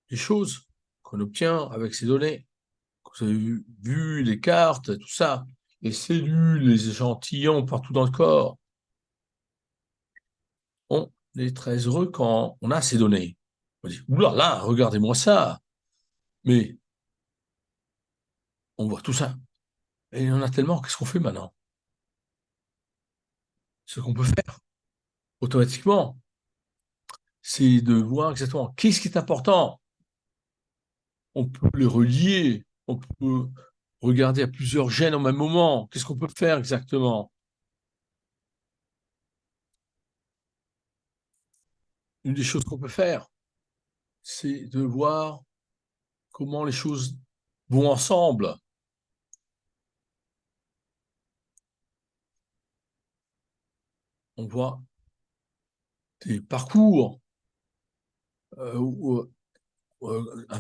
Les choses qu'on obtient avec ces données. Vous avez vu les cartes, tout ça, les cellules, les échantillons partout dans le corps. On est très heureux quand on a ces données. On dit, oula là, regardez-moi ça. Mais on voit tout ça. Et il y en a tellement, qu'est-ce qu'on fait maintenant? Ce qu'on peut faire automatiquement, c'est de voir exactement qu'est-ce qui est important. On peut les relier, on peut regarder à plusieurs gènes au même moment. Qu'est-ce qu'on peut faire exactement? Une des choses qu'on peut faire, c'est de voir comment les choses vont ensemble. On voit des parcours un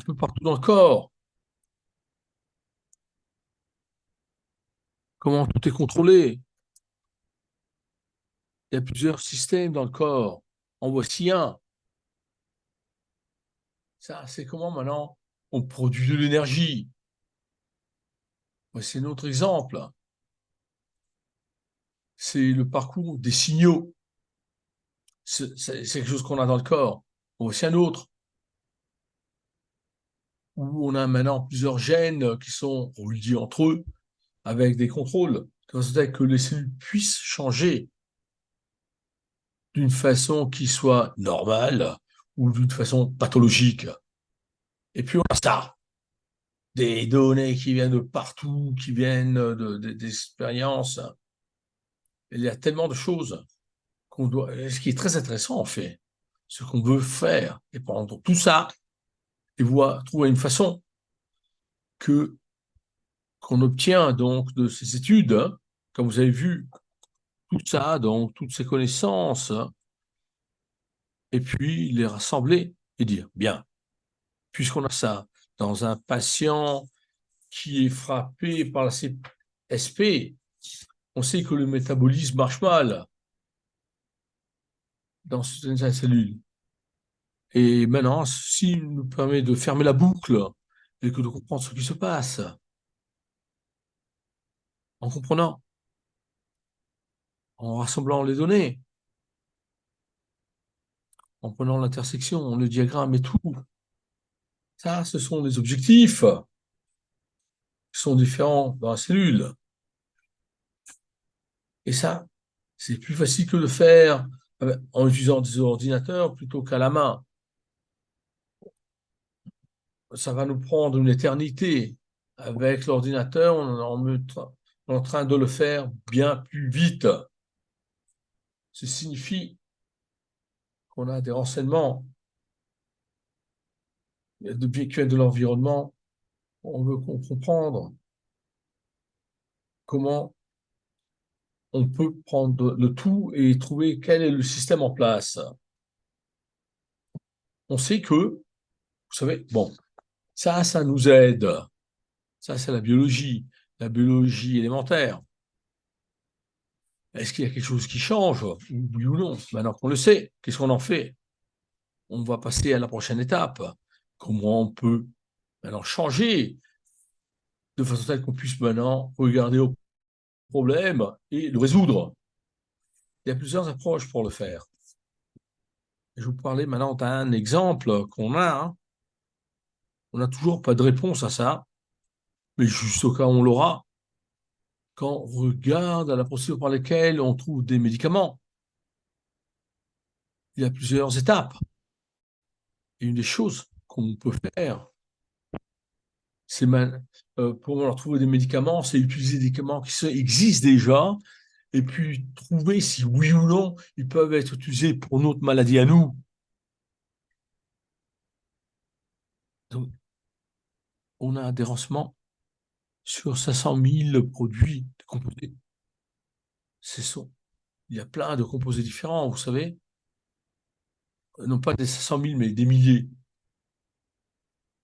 peu partout dans le corps. Comment tout est contrôlé. Il y a plusieurs systèmes dans le corps. En voici un. Ça, c'est comment maintenant on produit de l'énergie. Voici un autre exemple. C'est le parcours des signaux. C'est quelque chose qu'on a dans le corps. Voici un autre, où on a maintenant plusieurs gènes qui sont reliés entre eux avec des contrôles. C'est-à-dire que les cellules puissent changer d'une façon qui soit normale ou d'une façon pathologique. Et puis on a ça, des données qui viennent de partout, qui viennent d'expériences. Il y a tellement de choses qu'on doit, ce qui est très intéressant en fait, ce qu'on veut faire et prendre tout ça et voir, trouver une façon que qu'on obtient donc de ces études, hein, comme vous avez vu, tout ça, donc toutes ces connaissances, hein, et puis les rassembler et dire, bien, puisqu'on a ça dans un patient qui est frappé par la CSP, on sait que le métabolisme marche mal dans certaines cellules. Et maintenant, ceci nous permet de fermer la boucle et que de comprendre ce qui se passe. En comprenant, en rassemblant les données, en prenant l'intersection, le diagramme et tout. Ça, ce sont des objectifs qui sont différents dans la cellule. Et ça, c'est plus facile que de faire en utilisant des ordinateurs plutôt qu'à la main. Ça va nous prendre une éternité. Avec l'ordinateur, on est en train de le faire bien plus vite. Ça signifie qu'on a des renseignements depuis qu'il y a de l'environnement. On veut comprendre comment on peut prendre le tout et trouver quel est le système en place. On sait que, vous savez, bon, ça nous aide. Ça, c'est la biologie élémentaire. Est-ce qu'il y a quelque chose qui change, oui ou non? Maintenant qu'on le sait, qu'est-ce qu'on en fait? On va passer à la prochaine étape. Comment on peut maintenant changer de façon telle qu'on puisse maintenant regarder au problème et le résoudre? Il y a plusieurs approches pour le faire. Je vous parlais maintenant d'un exemple qu'on a. Hein. On n'a toujours pas de réponse à ça, mais juste au cas où on l'aura, quand on regarde à la procédure par laquelle on trouve des médicaments, il y a plusieurs étapes. Et une des choses qu'on peut faire, c'est pour leur trouver des médicaments, c'est utiliser des médicaments qui existent déjà, et puis trouver si oui ou non ils peuvent être utilisés pour notre maladie à nous. Donc, on a des renseignements sur 500 000 produits composés. Il y a plein de composés différents, vous savez. non pas des 500 000, mais des milliers.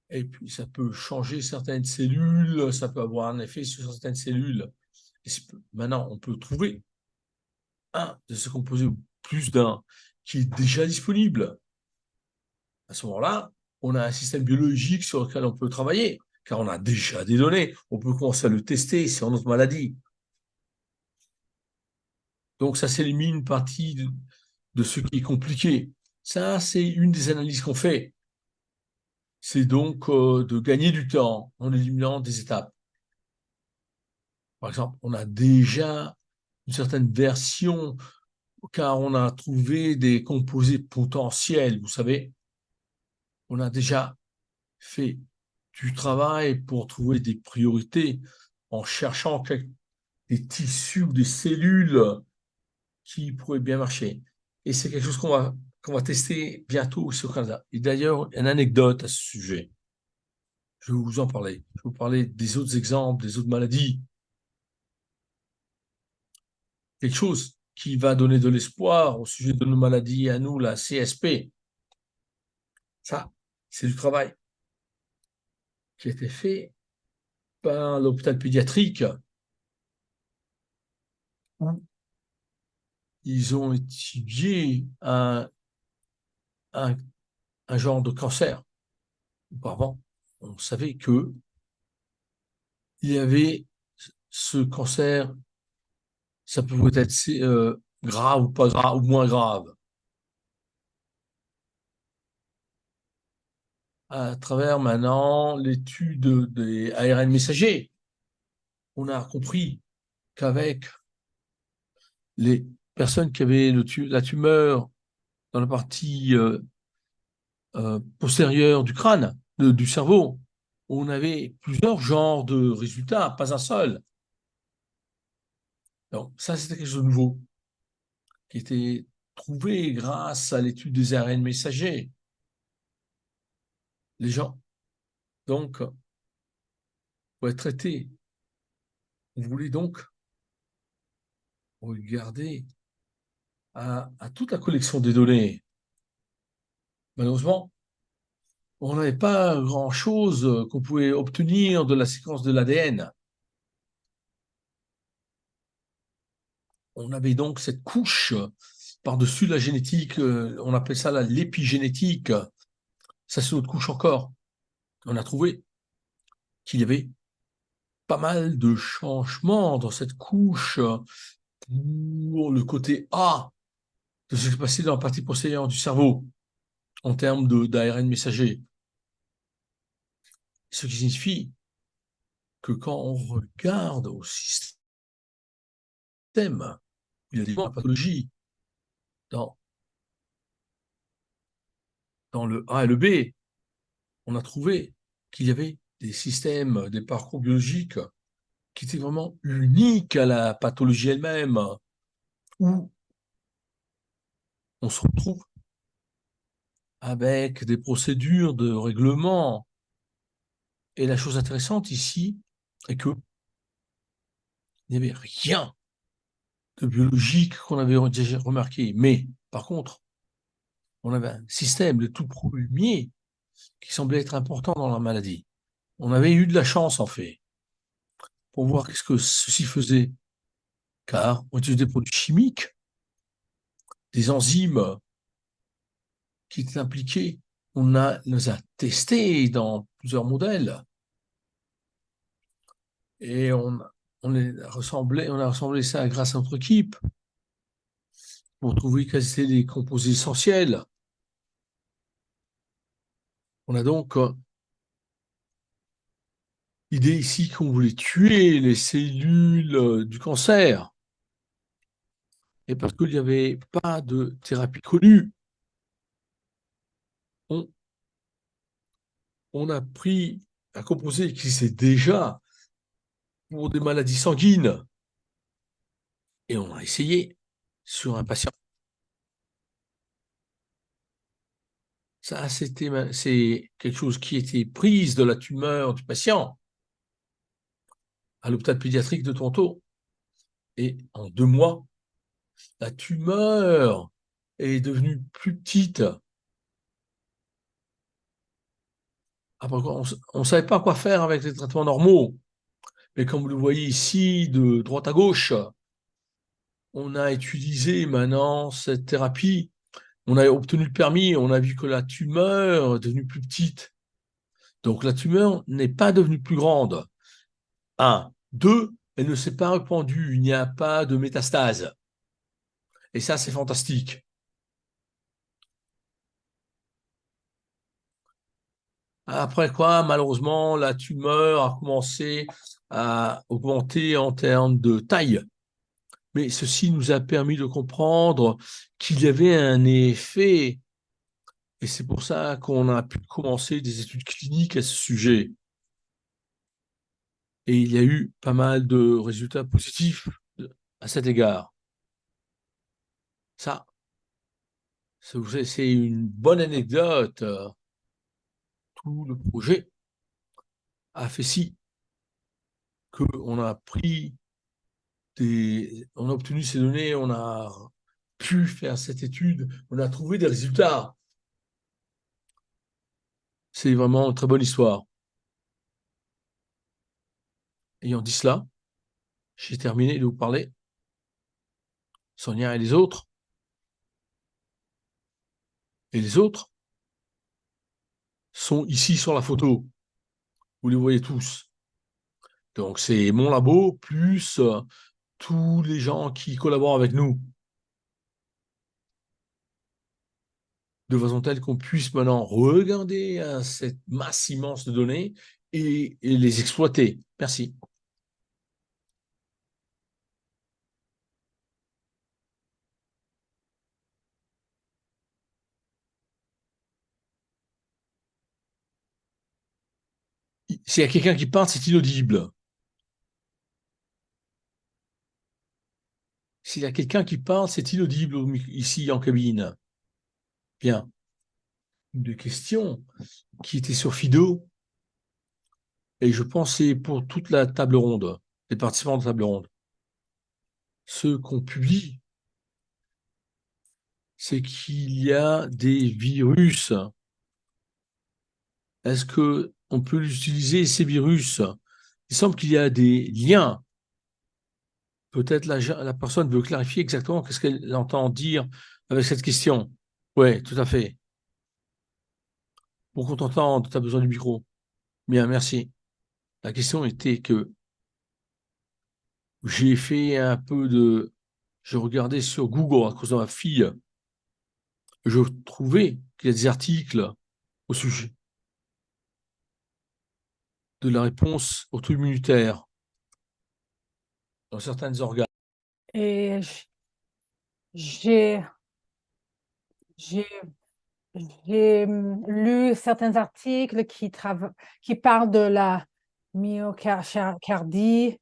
Et puis, ça peut changer certaines cellules, ça peut avoir un effet sur certaines cellules. Et maintenant, on peut trouver un de ces composés ou plus d'un qui est déjà disponible. À ce moment-là, on a un système biologique sur lequel on peut travailler, car on a déjà des données. On peut commencer à le tester sur notre maladie. Donc, ça s'élimine une partie de ce qui est compliqué. Ça, c'est une des analyses qu'on fait. C'est donc de gagner du temps en éliminant des étapes. Par exemple, on a déjà une certaine version, car on a trouvé des composés potentiels, vous savez. On a déjà fait du travail pour trouver des priorités en cherchant des tissus ou des cellules qui pourraient bien marcher. Et c'est quelque chose qu'on va tester bientôt aussi au Canada. Et d'ailleurs, une anecdote à ce sujet. Je vais vous en parler. Je vais vous parler des autres exemples, des autres maladies. Quelque chose qui va donner de l'espoir au sujet de nos maladies à nous, la CSP. Ça, c'est du travail qui a été fait par l'hôpital pédiatrique où ils ont étudié un, un genre de cancer. Auparavant, on savait que il y avait ce cancer, ça pouvait être grave ou pas grave, ou moins grave. À travers maintenant l'étude des ARN messagers, on a compris qu'avec les personnes qui avaient la tumeur dans la partie postérieure du crâne, du cerveau, on avait plusieurs genres de résultats, pas un seul. Donc ça, c'était quelque chose de nouveau qui était trouvé grâce à l'étude des ARN messagers. Les gens, donc, pour être traités, on voulait donc regarder à toute la collection des données. Malheureusement, on n'avait pas grand-chose qu'on pouvait obtenir de la séquence de l'ADN. On avait donc cette couche par-dessus la génétique, on appelle ça l'épigénétique. Ça, c'est notre couche encore. On a trouvé qu'il y avait pas mal de changements dans cette couche pour le côté A de ce qui se passait dans la partie postérieure du cerveau en termes d'ARN messager. Ce qui signifie que quand on regarde au système, il y a des pathologies dans, dans le A et le B, on a trouvé qu'il y avait des systèmes, des parcours biologiques qui étaient vraiment uniques à la pathologie elle-même, où on se retrouve avec des procédures de règlement. Et la chose intéressante ici est que il n'y avait rien de biologique qu'on avait déjà remarqué. Mais, par contre, on avait un système de tout premier qui semblait être important dans la maladie. On avait eu de la chance, en fait, pour voir qu'est-ce que ceci faisait. Car on utilisait des produits chimiques, des enzymes qui étaient impliqués. Nous a testés dans plusieurs modèles et on a rassemblé ça grâce à notre équipe pour trouver quels étaient les composés essentiels. On a donc l'idée ici qu'on voulait tuer les cellules du cancer. Et parce qu'il n'y avait pas de thérapie connue, on a pris un composé qui existait déjà pour des maladies sanguines et on a essayé sur un patient. Ça, c'est quelque chose qui était prise de la tumeur du patient à l'hôpital pédiatrique de Toronto. Et en 2 mois, la tumeur est devenue plus petite Après, on ne savait pas quoi faire avec les traitements normaux. Mais comme vous le voyez ici, de droite à gauche, on a utilisé maintenant cette thérapie. On a obtenu le permis, on a vu que la tumeur est devenue plus petite. Donc la tumeur n'est pas devenue plus grande. Un. Deux, elle ne s'est pas répandue, il n'y a pas de métastase. Et ça, c'est fantastique. Après quoi, malheureusement, la tumeur a commencé à augmenter en termes de taille. Mais ceci nous a permis de comprendre qu'il y avait un effet. Et c'est pour ça qu'on a pu commencer des études cliniques à ce sujet. Et il y a eu pas mal de résultats positifs à cet égard. Ça, c'est une bonne anecdote. Tout le projet a fait si qu'on a pris on a obtenu ces données, on a pu faire cette étude, on a trouvé des résultats. C'est vraiment une très bonne histoire. Ayant dit cela, j'ai terminé de vous parler. Sonia et les autres. Et les autres sont ici sur la photo. Vous les voyez tous. Donc, c'est mon labo plus tous les gens qui collaborent avec nous. De façon telle qu'on puisse maintenant regarder cette masse immense de données et les exploiter. Merci. S'il y a quelqu'un qui parle, c'est inaudible. S'il y a quelqu'un qui parle, c'est inaudible ici en cabine. Bien. Une des questions qui était sur Fido, et je pense que c'est pour toute la table ronde, les participants de la table ronde. Ce qu'on publie, c'est qu'il y a des virus. Est-ce qu'on peut utiliser ces virus? Il semble qu'il y a des liens. Peut-être la personne veut clarifier exactement qu'est-ce qu'elle entend dire avec cette question. Oui, tout à fait. Pour qu'on t'entende, tu as besoin du micro. Bien, merci. La question était que j'ai fait un peu de... Je regardais sur Google à cause de ma fille. Je trouvais qu'il y a des articles au sujet de la réponse auto-immunitaire dans certains organes. Et j'ai j'ai j'ai lu certains articles qui parlent de la myocardie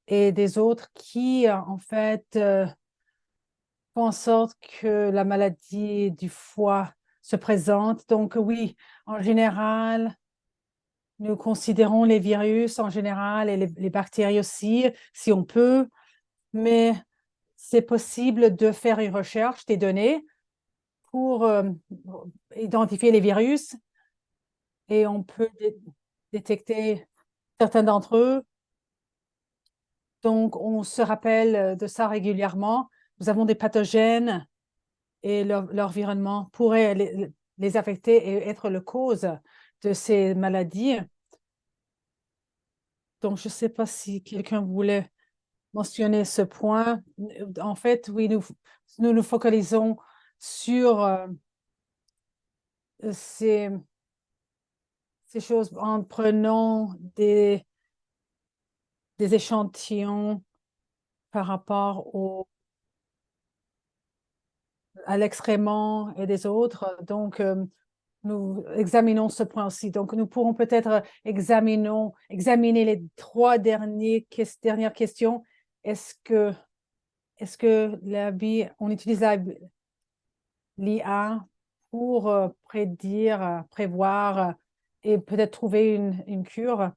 et des autres qui, en fait, font en sorte que la maladie du foie se présente. Donc oui, en général, nous considérons les virus en général et les bactéries aussi, si on peut, mais c'est possible de faire une recherche des données pour identifier les virus et on peut détecter certains d'entre eux. Donc, on se rappelle de ça régulièrement. Nous avons des pathogènes et leur environnement pourrait les affecter et être le cause de ces maladies. Donc, je ne sais pas si quelqu'un voulait mentionner ce point. En fait, oui, nous nous focalisons sur ces choses en prenant des échantillons par rapport à l'excrément et des autres. Donc, nous examinons ce point aussi. Donc, nous pourrons peut-être examiner les trois dernières questions. Est-ce que on utilise l'IA pour prédire, prévoir et peut-être trouver une cure?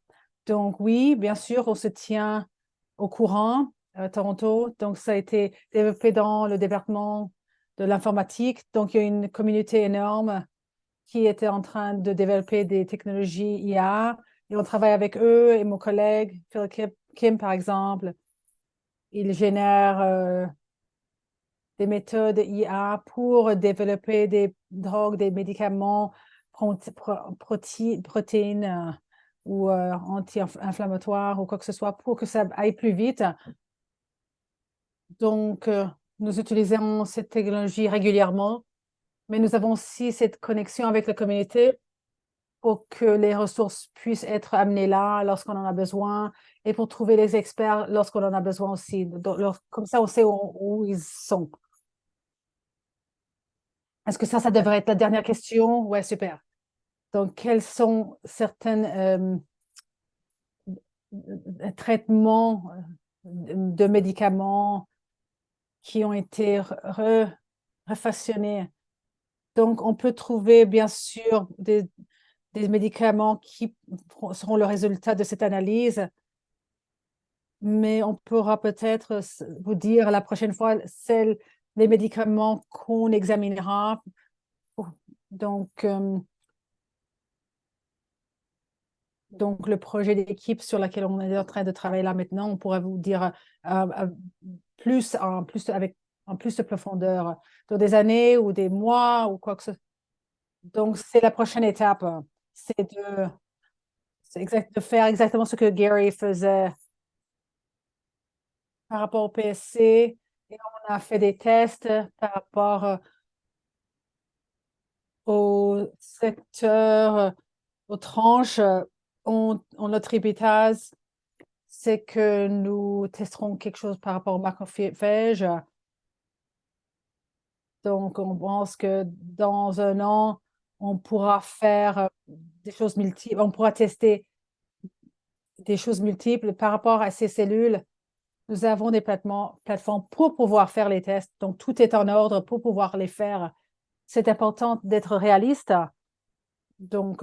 Donc, oui, bien sûr, on se tient au courant à Toronto. Donc, ça a été développé dans le département de l'informatique. Donc, il y a une communauté énorme qui étaient en train de développer des technologies IA et on travaille avec eux et mon collègue Phil Kim, par exemple. Il génère des méthodes IA pour développer des drogues, des médicaments, protéines ou anti-inflammatoires ou quoi que ce soit pour que ça aille plus vite. Donc, nous utilisons cette technologie régulièrement, mais nous avons aussi cette connexion avec la communauté pour que les ressources puissent être amenées là lorsqu'on en a besoin et pour trouver les experts lorsqu'on en a besoin aussi. Donc, comme ça, on sait où ils sont. Est-ce que ça devrait être la dernière question? Ouais, super. Donc, quels sont certains traitements de médicaments qui ont été refaçonnés? Donc, on peut trouver, bien sûr, des médicaments qui seront le résultat de cette analyse, mais on pourra peut-être vous dire la prochaine fois les médicaments qu'on examinera. Donc, le projet d'équipe sur lequel on est en train de travailler là maintenant, on pourrait vous dire plus de profondeur dans des années ou des mois ou quoi que ce soit. Donc, c'est la prochaine étape. C'est de faire exactement ce que Gary faisait par rapport au PSC. Et on a fait des tests par rapport au secteur, aux tranches. Notre hypothèse, c'est que nous testerons quelque chose par rapport au macrophage. Donc, on pense que dans un an, on pourra faire des choses multiples. On pourra tester des choses multiples par rapport à ces cellules. Nous avons des plateformes pour pouvoir faire les tests. Donc, tout est en ordre pour pouvoir les faire. C'est important d'être réaliste. Donc,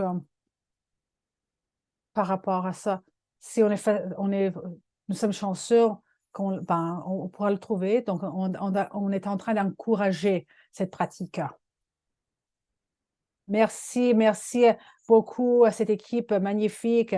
par rapport à ça, si nous sommes chanceux qu'on pourra le trouver. Donc, on est en train d'encourager cette pratique. Merci beaucoup à cette équipe magnifique.